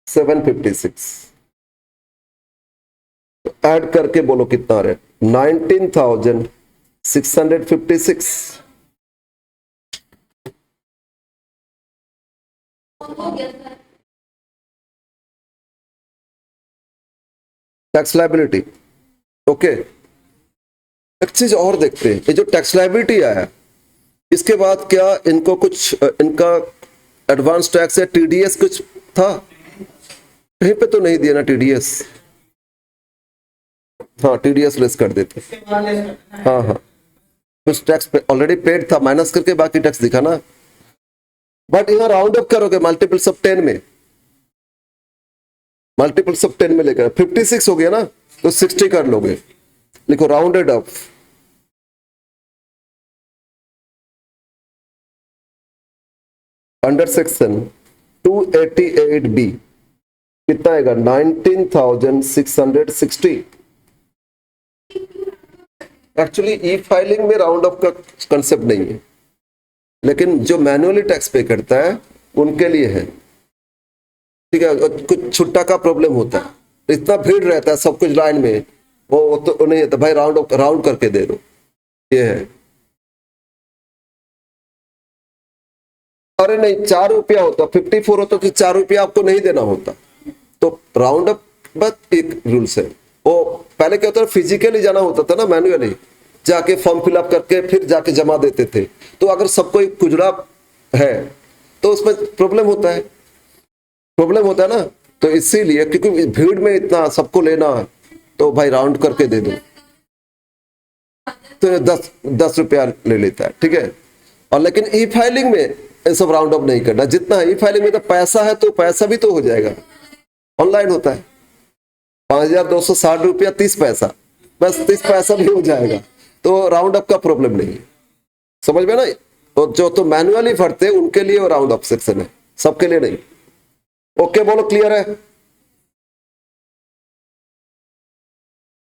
Speaker 1: 756। तो ऐड करके बोलो कितना आ रहा है? 19,656। Tax liability. ओके, एक चीज और देखते हैं, ये जो टैक्स लायबिलिटी आया, इसके बाद क्या इनको कुछ इनका एडवांस टैक्स या TDS कुछ था? कहीं पे तो नहीं दिया ना TDS। हाँ, TDS लेस कर देते। हाँ हाँ कुछ टैक्स ऑलरेडी पेड था, माइनस करके बाकी टैक्स दिखा ना। बट यहाँ राउंड अप करोगे मल्टीपल्स ऑफ 10 में, मल्टीपल्स ऑफ 10 में लेकर 56 हो गया ना, तो 60 कर लोगे, लिखो rounded up. Under section 288B कितना आएगा? 19,660। एक्चुअली ई फाइलिंग में राउंड अप का कंसेप्ट नहीं है, लेकिन जो मैन्युअली टैक्स पे करता है उनके लिए है, ठीक है। कुछ छुट्टा का प्रॉब्लम होता है, इतना भीड़ रहता है सब कुछ लाइन में, वो तो नहीं है, तो भाई राउंड करके दे दो, ये है। अरे नहीं, 4 रुपया होता, 54 होता तो 4 रुपया आपको नहीं देना होता, तो राउंड अप बस एक रूल्स है। वो पहले क्या होता था, फिजिकली जाना होता था ना, मैन्युअली जाके फॉर्म फिलअप करके फिर जाके जमा देते थे, तो अगर सबको एक कुजड़ा है तो उसमें प्रॉब्लम होता है, ना। तो इसीलिए क्योंकि भीड़ में इतना सबको लेना है, तो भाई राउंड करके दे दो, तो 10 रुपया ले लेता है, ठीक है। और लेकिन ई फाइलिंग में ये सब राउंड अप नहीं करना, जितना ई फाइलिंग में तो पैसा है तो पैसा भी तो हो जाएगा, ऑनलाइन होता है। 5,260 रुपया 30 पैसा, बस 30 पैसा भी हो जाएगा, तो राउंड अप का प्रॉब्लम नहीं है, समझ में ना। तो जो तो मैन्युअली भरते हैं उनके लिए वो राउंड अप सेक्शन है, सबके लिए नहीं। ओके बोलो, क्लियर है?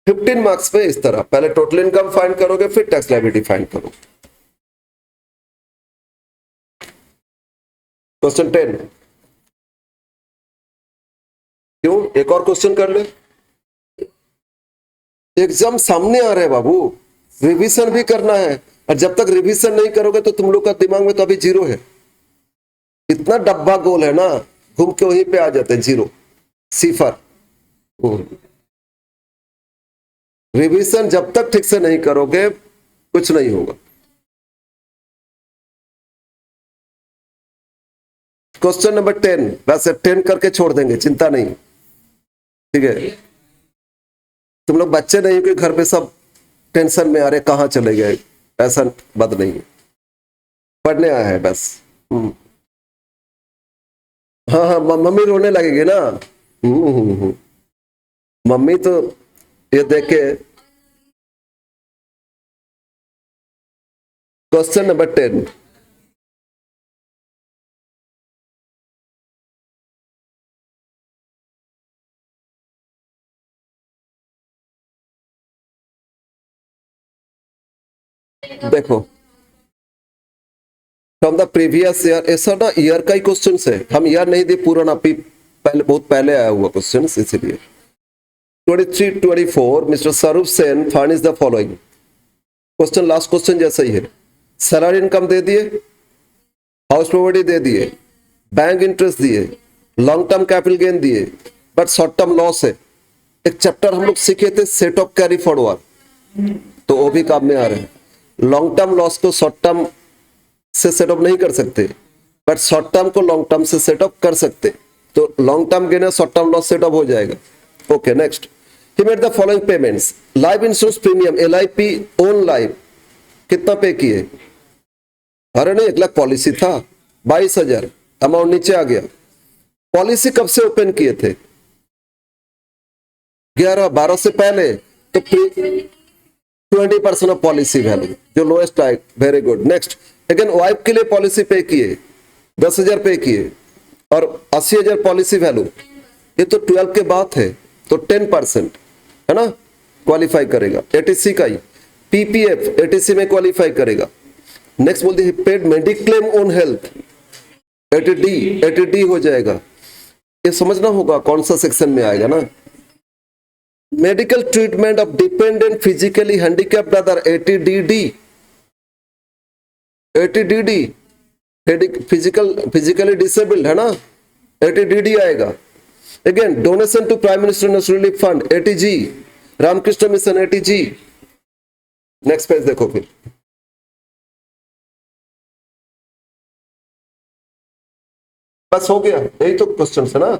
Speaker 1: 15 मार्क्स में इस तरह, पहले टोटल इनकम फाइंड करोगे, फिर टैक्स लायबिलिटी फाइंड करोगे। क्वेश्चन 10, क्यों एक और क्वेश्चन कर ले, एग्जाम सामने आ रहे हैं बाबू, रिवीजन भी करना है, और जब तक रिवीजन नहीं करोगे तो तुम लोग का दिमाग में तो अभी जीरो है, इतना डब्बा गोल है ना, घूम के वहीं पे आ जाते हैं जीरो, सिफर। रिवीजन जब तक ठीक से नहीं करोगे कुछ नहीं होगा। क्वेश्चन नंबर 10, वैसे 10 करके छोड़ देंगे, चिंता नहीं, ठीक है। तुम लोग बच्चे नहीं कि घर पे सब टेंशन में आ रहे कहां चले गए, ऐसा बात नहीं है, पढ़ने आया है बस। हाँ हाँ, मम्मी रोने लगेगी ना। मम्मी तो ये देखे। क्वेश्चन नंबर 10, देखो फ्रॉम द प्रीवियस ईयर, ऐसा ना ईयर का ही क्वेश्चन है, हम ईयर नहीं दे पूरा ना, पहले बहुत पहले आया हुआ क्वेश्चन, इसीलिए 23-24 मिस्टर स्वरूप Sen furnish the following. Question last question जैसा ही है, सैलरी इनकम दे दिए, हाउस प्रॉपर्टी दे दिए, बैंक इंटरेस्ट दिए, लॉन्ग टर्म कैपिटल गेन दिए, बट शॉर्ट टर्म लॉस है। एक चैप्टर हम लोग सीखे थे सेट ऑफ कैरी फॉरवर्ड, तो वो भी काम में आ रहे हैं। लॉन्ग टर्म लॉस को शॉर्ट टर्म से सेटअप नहीं कर सकते, बट शॉर्ट टर्म को लॉन्ग टर्म से सेटअप कर सकते, तो long term gain short term loss setup हो जाएगा। Okay next, he made the following payments, life insurance premium LIP own life कितना पे किए? अरे नहीं, 1 लाख पॉलिसी था, 22,000 अमाउंट नीचे आ गया। पॉलिसी कब से ओपन किए थे? 11-12 से पहले, तो 20% ऑफ पॉलिसी वैल्यू जो लोएस्ट आए, वेरी गुड। नेक्स्ट, लेकिन वाइफ के लिए पॉलिसी पे किए, 10,000 पे किए, और 80,000 पॉलिसी वैल्यू, ये तो 12 के बाद है, तो 10% है ना, क्वालिफाई करेगा। ATC का ही PPF ATC में क्वालिफाई करेगा। नेक्स्ट बोलते हैं paid mediclaim on health, ATD हो जाएगा। ये समझना होगा कौन सा सेक्शन में आएगा ना। Medical treatment of dependent physically handicapped brother, ATDD physically disabled है ना, ATDD आएगा। Again donation to prime minister national relief fund, ATG, Ramakrishna Mission, ATG। Next page देखो फिर, बस हो गया, यही तो क्वेश्चन है ना।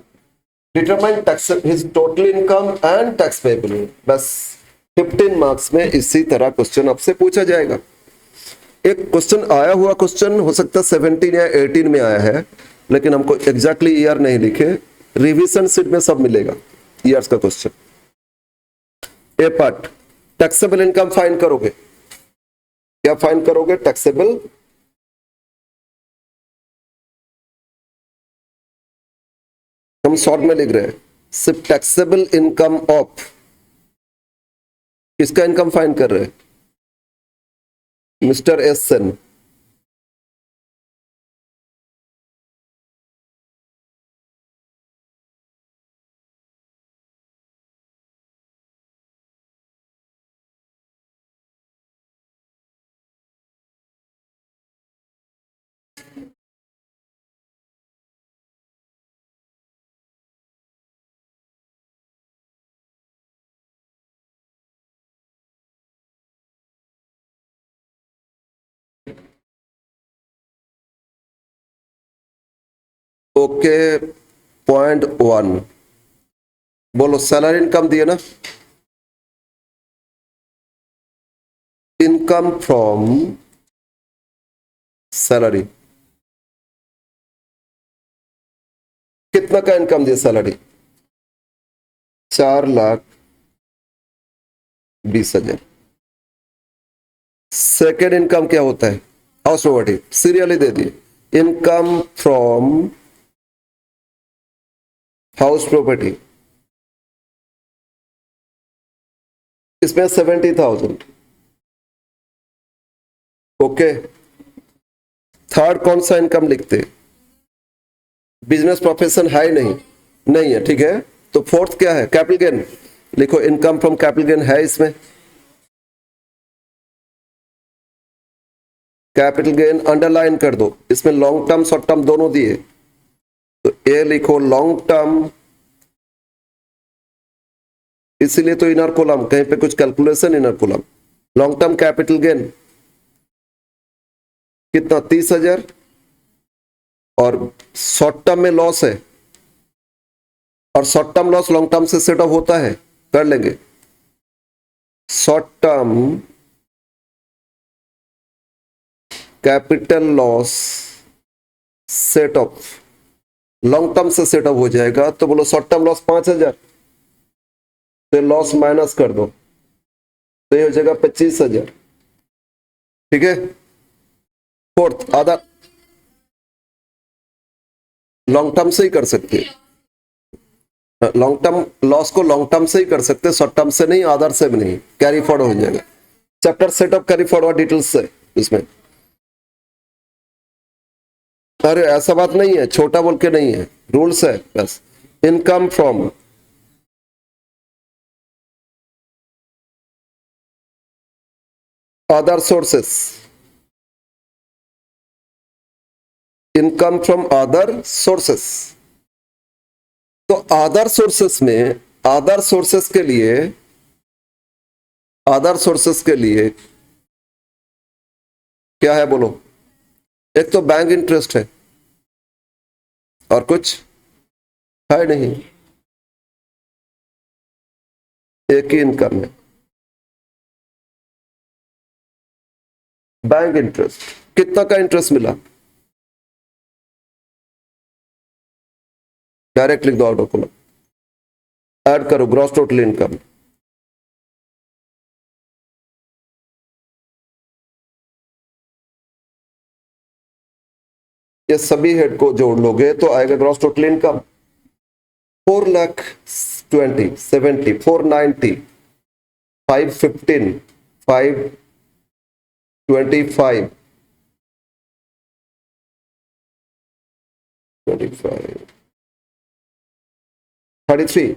Speaker 1: Determine tax his total income and tax payable, बस 15 मार्क्स में इसी तरह क्वेश्चन आपसे पूछा जाएगा। एक क्वेश्चन आया हुआ क्वेश्चन हो सकता है 17 या 18 में आया है, लेकिन हमको एग्जैक्टली ईयर नहीं लिखे, रिवीजन सीट में सब मिलेगा ईयर्स का क्वेश्चन। ए पार्ट, टैक्सेबल इनकम फाइंड करोगे, क्या फाइंड करोगे? टैक्सेबल, हम शॉर्ट में लिख रहे हैं, सिर्फ टैक्सेबल इनकम ऑफ, किसका इनकम फाइंड कर रहे हैं? Mister S Sen. ओके, .1 बोलो, सैलरी इनकम दिए ना, इनकम फ्रॉम सैलरी, कितना का इनकम दिया सैलरी? 4,20,000। सेकेंड इनकम क्या होता है? हाउस प्रॉपर्टी, सीरियली दे दिए, इनकम फ्रॉम हाउस प्रॉपर्टी, इसमें 70,000। ओके, थर्ड कौन सा इनकम लिखते? बिजनेस प्रोफेशन है नहीं, नहीं है, ठीक है, तो फोर्थ क्या है? कैपिटल गेन, लिखो इनकम फ्रॉम कैपिटल गेन है इसमें, कैपिटल गेन अंडरलाइन कर दो, इसमें लॉन्ग टर्म शॉर्ट टर्म दोनों दिए, तो ए लिखो लॉन्ग टर्म, इसीलिए तो इनर कॉलम, कहीं पे कुछ calculation, inner column, long term capital gain कितना? 30,000, और शॉर्ट टर्म में लॉस है, और short term loss long term से सेट ऑफ होता है, कर लेंगे, short term capital loss set of long term से सेट ऑफ हो जाएगा, तो बोलो शॉर्ट टर्म लॉस 5,000, तो लॉस माइनस कर दो, तो ये हो जाएगा 25,000, ठीक है। फोर्थ, आधा लॉन्ग टर्म से ही कर सकते हैं, लॉन्ग टर्म लॉस को लॉन्ग टर्म से ही कर सकते हैं, शॉर्ट टर्म से नहीं, आधार से भी नहीं, कैरी फॉरवर्ड हो जाएगा, chapter set of carry forward details से इसमें। अरे ऐसा बात नहीं है, छोटा बोल के नहीं है, रूल्स है बस। Income from other sources, income from other sources, तो अदर सोर्सेस में, अदर सोर्सेस के लिए, अदर सोर्सेस के लिए क्या है बोलो? एक तो बैंक इंटरेस्ट है, और कुछ है नहीं, एक ही इनकम है, बैंक इंटरेस्ट। कितना का इंटरेस्ट मिला? डायरेक्ट लिख दो आउट ऑफ कॉलम, ऐड करो ग्रॉस टोटल इनकम, ये सभी हेड को जोड़ लोगे तो आएगा ग्रॉस टोटल इनकम 4,20,70, 490, 515, 525, 25, 33,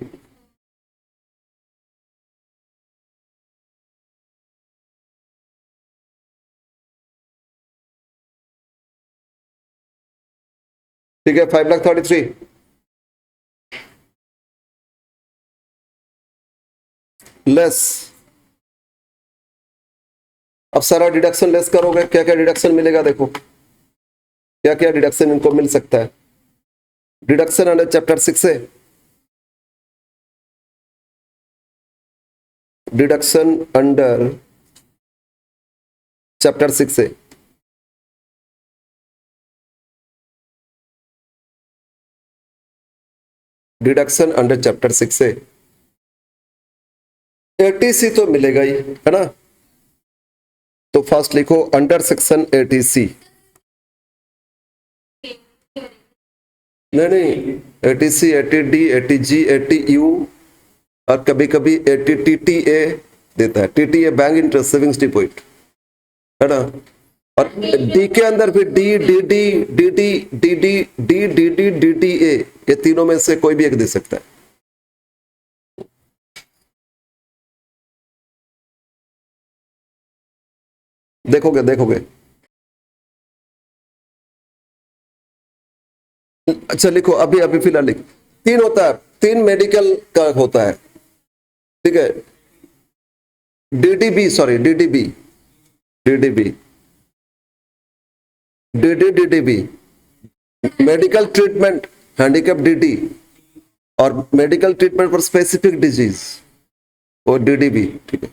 Speaker 1: ठीक है, 5,33,000 लेस। अब सारा डिडक्शन लेस करोगे, क्या क्या डिडक्शन मिलेगा देखो, क्या क्या डिडक्शन इनको मिल सकता है। डिडक्शन अंडर चैप्टर 6 से, डिडक्शन अंडर चैप्टर 6 से डिडक्शन अंडर चैप्टर 6 से। एटीसी तो मिलेगा ही, है ना। तो फर्स्ट लिखो अंडर सेक्शन एटीसी। नहीं नहीं, एटीसी, एटीडी, एटीजी, एटीयू और कभी कभी एटीटीटीए देता है। TTA bank interest savings deposit, है ना। और डी के अंदर भी D, DD, DD, DD, D, DD, DDA, ये तीनों में से कोई भी एक दे सकता है। देखोगे देखोगे। अच्छा लिखो, अभी अभी फिलहाल लिख। तीन होता है, तीन मेडिकल का होता है, ठीक है। DDB, sorry DDB, DDB, DDDDB, medical treatment handicap DD, और medical treatment for specific disease और डीडीबी, ठीक है।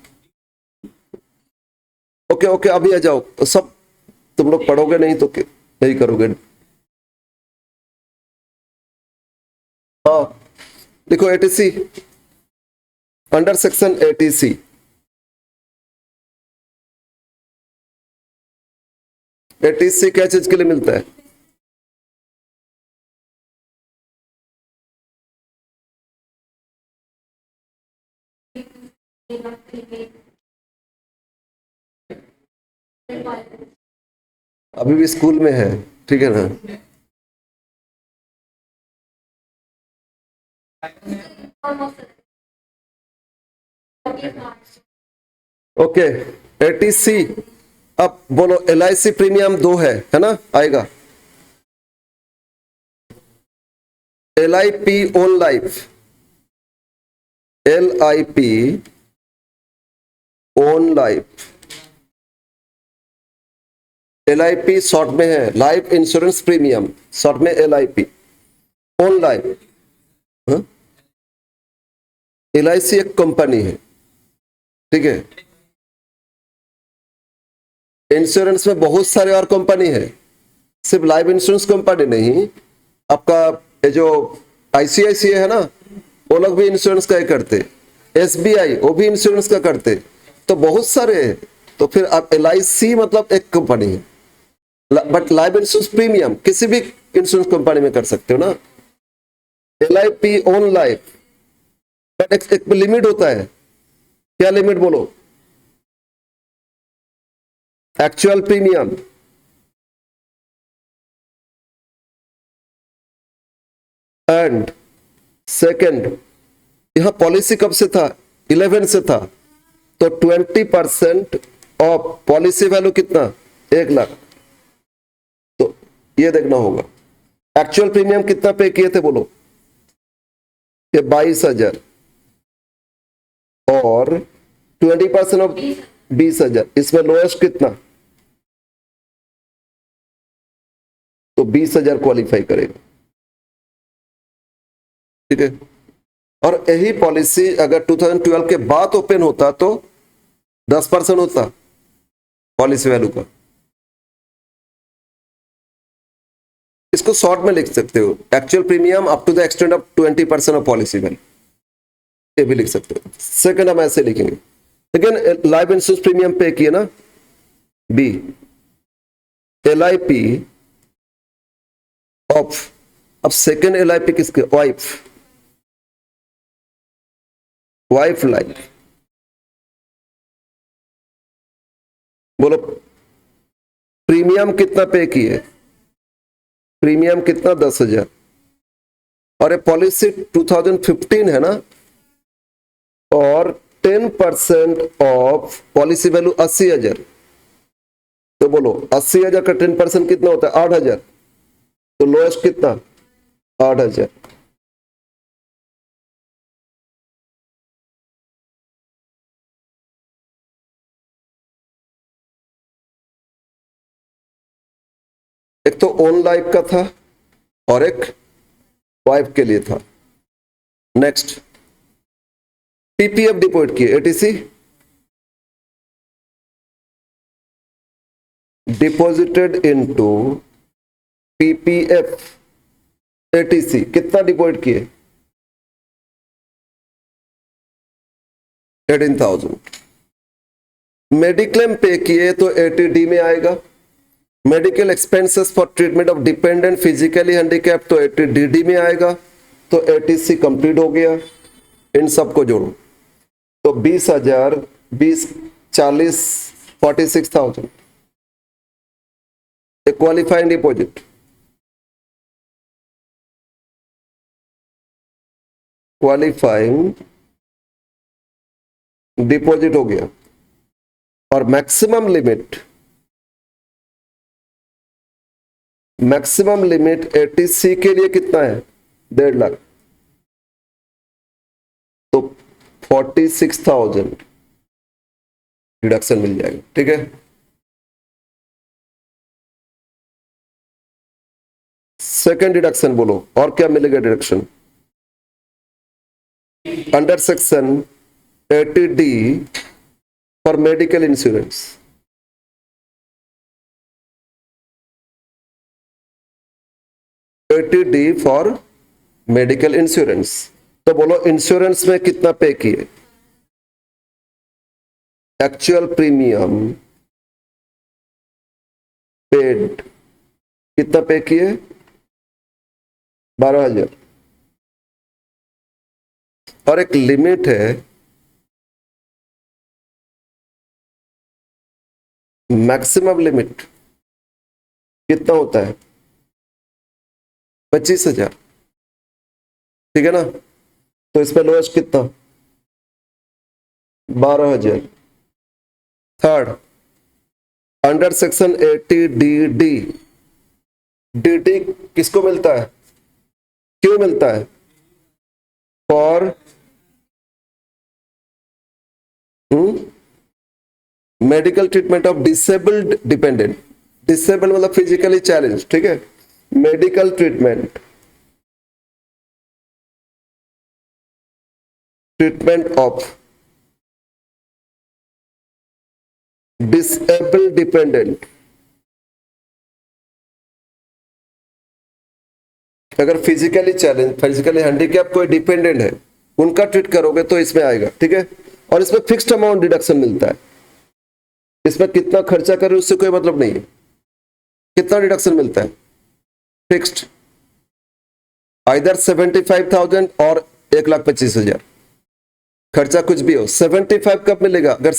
Speaker 1: ओके ओके, अभी आ जाओ। तो सब तुम लोग पढ़ोगे नहीं तो यही करोगे। हाँ देखो, ATC under section ATC, ATC क्या चीज के लिए मिलता है? अभी भी स्कूल में है, ठीक है ना। Okay, eighty C. अब बोलो, एलआईसी प्रीमियम 2 है ना, आएगा। LIP own life, LIP own life, LIP शॉर्ट में है लाइफ इंश्योरेंस प्रीमियम, शॉर्ट में एलआईपी ओन लाइफ। एलआईसी एक कंपनी है, ठीक है। इंश्योरेंस में बहुत सारे और कंपनी है, सिर्फ लाइफ इंश्योरेंस कंपनी नहीं। आपका ये जो आईसीआईसीआई है ना, वो लोग भी इंश्योरेंस का ही करते। एसबीआई वो भी इंश्योरेंस का करते। तो बहुत सारे हैं। तो फिर आप एलआईसी मतलब एक कंपनी है, बट लाइफ इंश्योरेंस प्रीमियम किसी भी इंश्योरेंस कंपनी में कर सकते हो ना। एलआईपी ओन लाइफ, बट एक लिमिट होता है। क्या लिमिट बोलो? एक्चुअल प्रीमियम, एंड सेकंड, यहां पॉलिसी कब से था? 11 से था। तो 20% ऑफ पॉलिसी वैल्यू कितना? 1 लाख। तो ये देखना होगा। एक्चुअल प्रीमियम कितना पे किए थे बोलो? ये 22,000 और 20% ऑफ 20,000। इसमें लोएस्ट कितना? तो 20,000 क्वालिफाई करेगा, ठीक है। और यही पॉलिसी अगर 2012 के बाद ओपन होता तो 10% होता पॉलिसी वैल्यू का। इसको शॉर्ट में लिख सकते हो, actual premium up to the extent of 20% of policy value, ये भी लिख सकते हो। सेकंड हम ऐसे लिखेंगे, लेकिन लाइफ इंश्योरेंस प्रीमियम पे किए ना, बी एलआईपी ऑफ, अब सेकंड एलआईपी किसके? Wife life. बोलो प्रीमियम कितना पे किए? प्रीमियम कितना? 10,000। और ये पॉलिसी 2015 है ना, और 10% ऑफ पॉलिसी वैल्यू 80,000। तो बोलो 80,000 का 10% कितना होता है? 8,000। तो लोएस्ट कितना? 8,000। एक तो ओन लाइफ का था और एक वाइफ के लिए था। नेक्स्ट, पीपीएफ डिपॉजिट किए, ATC deposited into PPF, ATC कितना डिपॉजिट किए? 18,000। मेडिक्लेम पे किए तो 80D में आएगा। Medical expenses for treatment of dependent physically handicap तो 80DD में आएगा। तो 80C कंप्लीट हो गया। इन सबको जोड़ो तो 20,000, 20, 40, 46,000 क्वालिफाइंग डिपॉजिट। क्वालिफाइंग डिपॉजिट हो गया। और मैक्सिमम लिमिट 80C के लिए कितना है? 1.5 लाख। तो 46,000 डिडक्शन मिल जाएगा। ठीक है, सेकंड डिडक्शन बोलो और क्या मिलेगा deduction? Under section 80D for medical insurance. D for medical insurance. तो बोलो इंश्योरेंस में कितना पे किए? एक्चुअल प्रीमियम पेड कितना पे किए? 12,000। और एक लिमिट है, मैक्सिमम लिमिट कितना होता है? 25,000। ठीक है ना? तो इसमें लोएस्ट कितना? 12,000। Third, under section 80DD। DD किसको मिलता है? क्यों मिलता है? For medical treatment of disabled dependent. Disabled मतलब फिजिकली चैलेंज। ठीक है, medical treatment of disabled dependent. अगर फिजिकली चैलेंज, फिजिकली हैंडीकैप कोई डिपेंडेंट है, उनका ट्रीट करोगे तो इसमें आएगा। ठीक है, और इसमें फिक्स्ड अमाउंट डिडक्शन मिलता है। इसमें कितना खर्चा करें उससे कोई मतलब नहीं है। कितना डिडक्शन मिलता है? फिक्स्ड, आइदर 75,000 और 1,25,000। खर्चा कुछ भी हो। 75 कब मिलेगा? अगर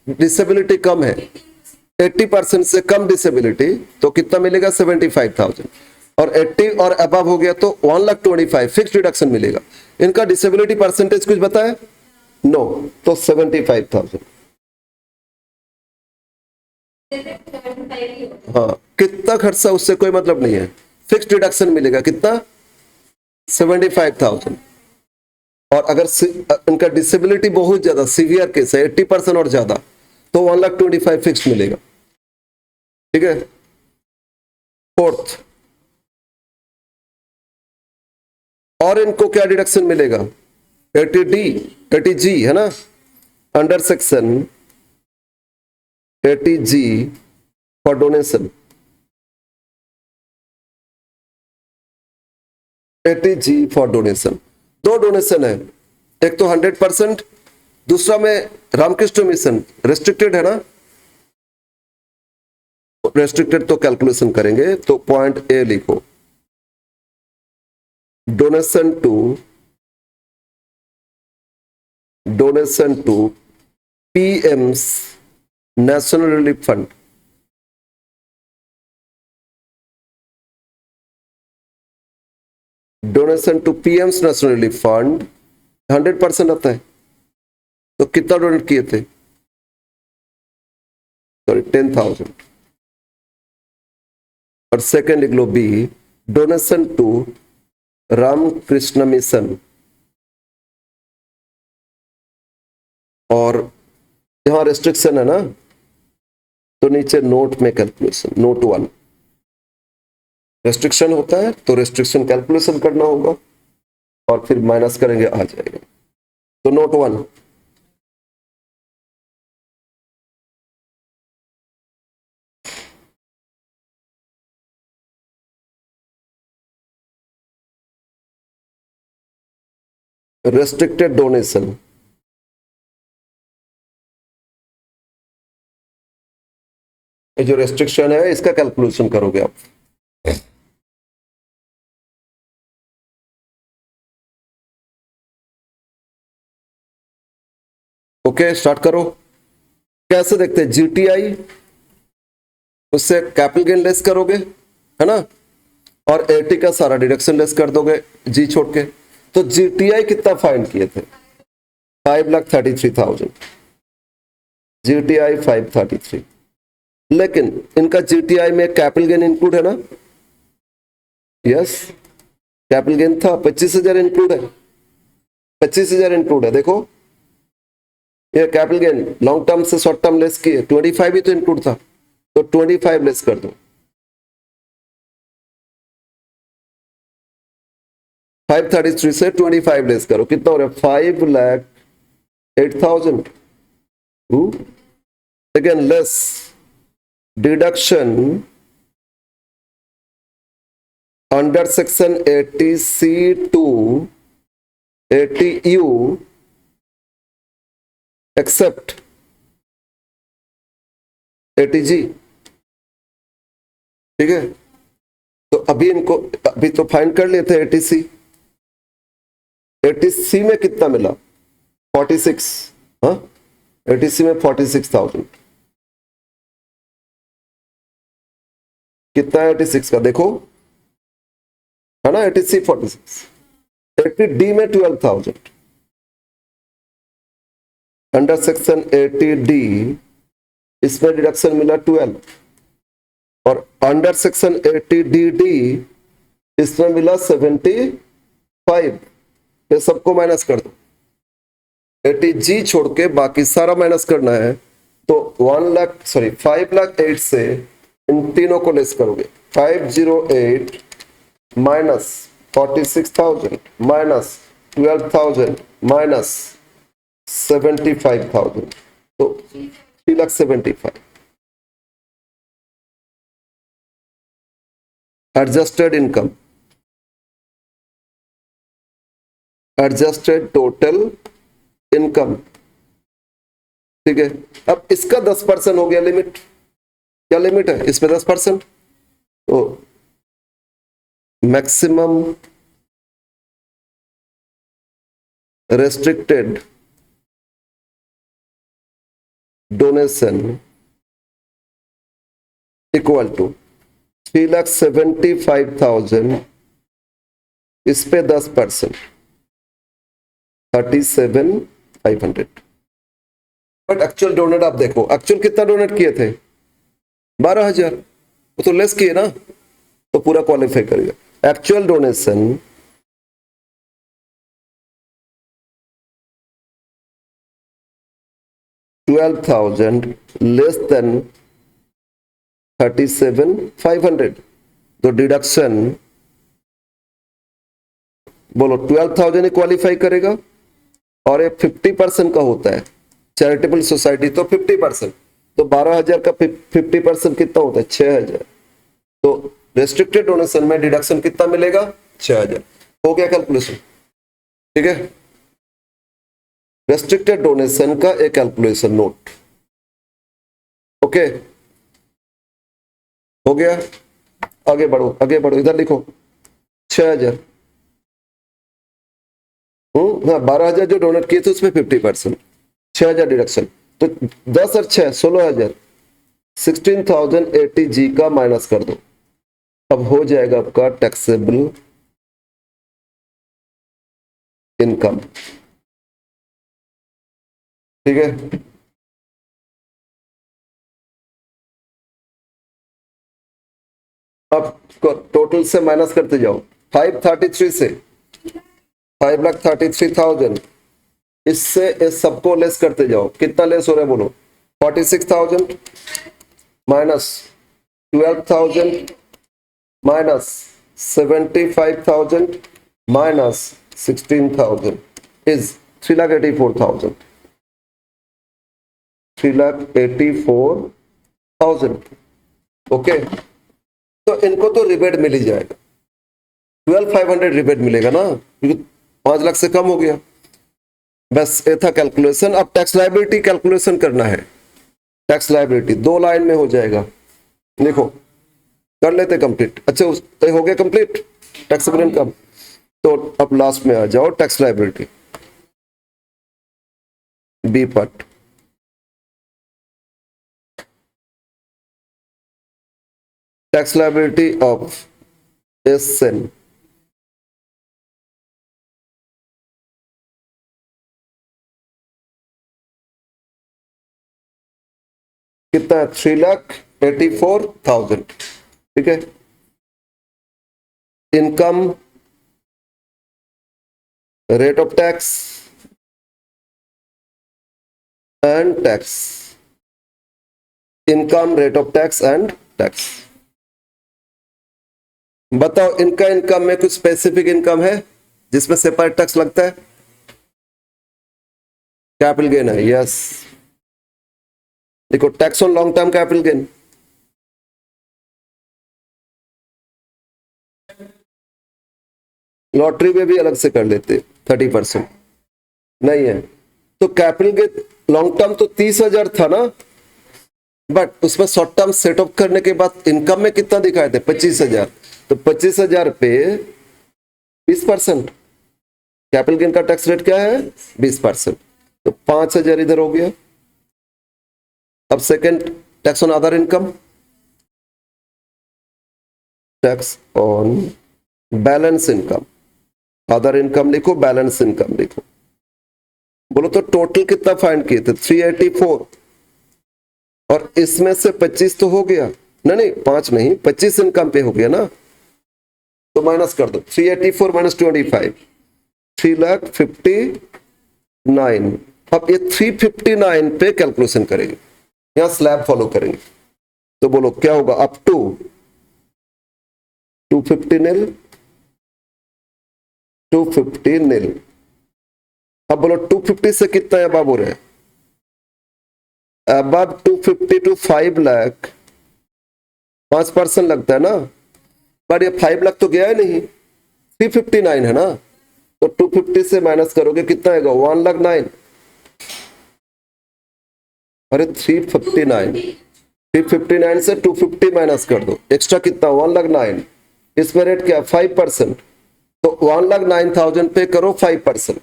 Speaker 1: डिसेबिलिटी कम है, 80% से कम डिसेबिलिटी, तो कितना मिलेगा? 75,000। और 80 और अबव हो गया तो 1,25,000 फिक्स डिडक्शन मिलेगा। इनका डिसेबिलिटी परसेंटेज कुछ बताया? नो। तो 75,000। हाँ, कितना खर्चा उससे कोई मतलब नहीं है। फिक्स डिडक्शन मिलेगा कितना? 75,000। और अगर इनका डिसेबिलिटी बहुत ज्यादा सीवियर केस है, 80% और ज्यादा, तो 1,25,000 फिक्स मिलेगा। ठीक है। फोर्थ, और इनको क्या डिडक्शन मिलेगा? 80D, 80G है ना, under section 80G for donation. 80G for donation. दो डोनेशन है, एक तो 100%, दूसरा में रामकृष्ण मिशन रेस्ट्रिक्टेड है ना। रेस्ट्रिक्टेड तो कैलकुलेशन करेंगे, तो पॉइंट ए लिखो, donation to PM's national relief fund. Donation to PM's national relief fund 100% आता है। तो कितना डोनेट किए थे? सॉरी, 10,000। और सेकेंड लिख लो B, donation to Ramakrishna Mission. और यहां रेस्ट्रिक्शन है ना, तो नीचे नोट में कैलकुलेशन, नोट 1 रेस्ट्रिक्शन होता है, तो रेस्ट्रिक्शन कैलकुलेशन करना होगा और फिर माइनस करेंगे, आ जाएगा। तो नोट 1, restricted donation ये जो रेस्ट्रिक्शन है इसका कैलकुलेशन करोगे आप। ओके स्टार्ट करो। कैसे देखते हैं, जीटीआई उससे कैपिटल गेन लेस करोगे, है ना, और एटी का सारा डिडक्शन लेस कर दोगे जी छोड़ के। तो जीटीआई कितना फाइंड किए थे, 5,33,000, जीटीआई 533। लेकिन इनका जीटीआई में कैपिटल गेन इंक्लूड है ना, यस कैपिटल गेन था, 25,000 इंक्लूड है, 25,000 इंक्लूड है। देखो ये कैपिटल गेन लॉन्ग टर्म से शॉर्ट टर्म लेस किए, 25 ही तो इंक्लूड था, तो 25 लेस कर दो। 533 से 25 लेस करो, कितना हो रहा है, 5,08,000। Again less deduction under section 80C to 80U except 80G। ठीक है, तो अभी इनको अभी तो फाइंड कर लिए थे 80C। 80C में कितना मिला, 46, हाँ 80C में 46,000। कितना है 86 का देखो, है ना, 80C 46, 80D में 12,000, अंडर सेक्शन 80D इसमें डिडक्शन मिला 12, और अंडर सेक्शन 80DD इसमें मिला 75। ये सबको माइनस कर दो, 80G छोड़ के बाकी सारा माइनस करना है। तो 5,08,000 से इन तीनों को लेस करोगे, 508 माइनस 46,000 माइनस 12,000 माइनस 75,000, तो 3,75,000। Adjusted income, adjusted total income, ठीक है। अब इसका 10% हो गया लिमिट, क्या लिमिट है इसमें 10%, तो maximum restricted donation equal to 3,75,000, इस पे 10%, 37,500। बट एक्चुअल डोनेट आप देखो, एक्चुअल कितना डोनेट किए थे, 12,000, वो तो लेस किए ना, तो पूरा क्वालिफाई करेगा। एक्चुअल डोनेशन 12,000 लेस देन 37,500, तो डिडक्शन बोलो 12,000 ही क्वालिफाई करेगा, और ये 50% का होता है चैरिटेबल सोसाइटी, तो 50%, तो 12,000 का 50% कितना होता है, 6,000। तो रेस्ट्रिक्टेड डोनेशन में डिडक्शन कितना मिलेगा, 6,000। हो गया कैलकुलेशन, ठीक है। रेस्ट्रिक्टेड डोनेशन का एक कैलकुलेशन नोट, ओके हो गया। आगे बढ़ो, आगे बढ़ो, इधर लिखो 6,000। हाँ 12,000 जो डोनेट किए थे उसमें 50%, 6,000 डिडक्शन, तो 10 और 6 16,000, 16,080G का माइनस कर दो। अब हो जाएगा आपका टैक्सेबल इनकम, ठीक है। अब टोटल से माइनस करते जाओ, 533 से 5,33,000, इससे इस सबको लेस करते जाओ, कितना लेस हो रहा है बोलो, 46,000 minus 12,000 minus 75,000 minus 16,000 is 3,84,000, 3,84,000, okay. तो इनको तो रिबेट मिल ही जाएगा, 12,500 रिबेट मिलेगा ना, क्योंकि 5 लाख से कम हो गया। बस ये था कैलकुलेशन। अब टैक्स लायबिलिटी कैलकुलेशन करना है। टैक्स लायबिलिटी 2 लाइन में हो जाएगा। लिखो, कर लेते कंप्लीट। अच्छा हो गया कंप्लीट टैक्सेबल इनकम। तो अब लास्ट में आ जाओ tax liability, B part. Tax liability of SN कितना है? 3,84,000। ठीक है। Income rate of tax and tax, income rate of tax and tax. बताओ इनका इनकम में कुछ स्पेसिफिक इनकम है जिसमें सेपरेट टैक्स लगता है? कैपिटल गेन है, यस। देखो tax on long term capital gain, lottery में भी अलग से कर लेते 30% नहीं है। तो कैपिटल गेन लॉन्ग टर्म तो 30,000 था ना, बट उसमें शॉर्ट टर्म सेट अप करने के बाद इनकम में कितना दिखाए थे? 25,000। तो 25,000 पे 20%, कैपिटल गेन का टैक्स रेट क्या है? 20%। तो 5,000 इधर हो गया। अब second, tax on other income, tax on balance income. Other income लिखो, बैलेंस इनकम लिखो। बोलो तो टोटल कितना फाइंड किए थे? 384, और इसमें से 25 तो हो गया। नहीं नहीं 5 नहीं, 25 इनकम पे हो गया ना, तो माइनस कर दो। 384 माइनस 25, 3,59,000। अब ये 359 पे कैलकुलेशन करेंगे, यहां स्लैब फॉलो करेंगे। तो बोलो क्या होगा? अप टू 250 नील, 250 नील। अब बोलो 250 से कितना है बाबू रे? अब 250 टू 5 लाख 5% लगता है ना, बट ये 5 लाख तो गया ही नहीं, 359 है ना। तो 250 से माइनस करोगे कितना आएगा? 1,09,000। अरे 359 से 250 माइनस कर दो, एक्स्ट्रा कितना? 1,09,000। इसमें रेट क्या? 5%। तो 1,09,000 पे करो 5%।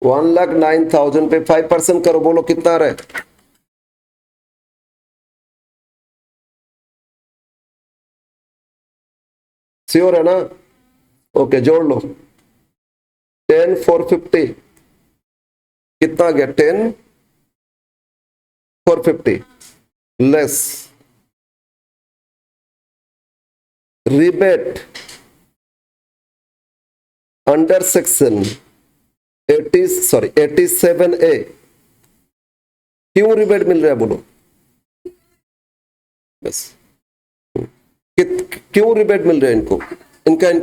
Speaker 1: $1,09,000 पे 5% करो, बोलो कितना रहे? श्योर है ना? ओके जोड़ लो। 10,450 कितना आ गया? 10,450 less rebate under section 87A। क्यों रिबेट मिल रहा है बोलो? बस क्यों रिबेट मिल रहा है इनको? इनका इनकम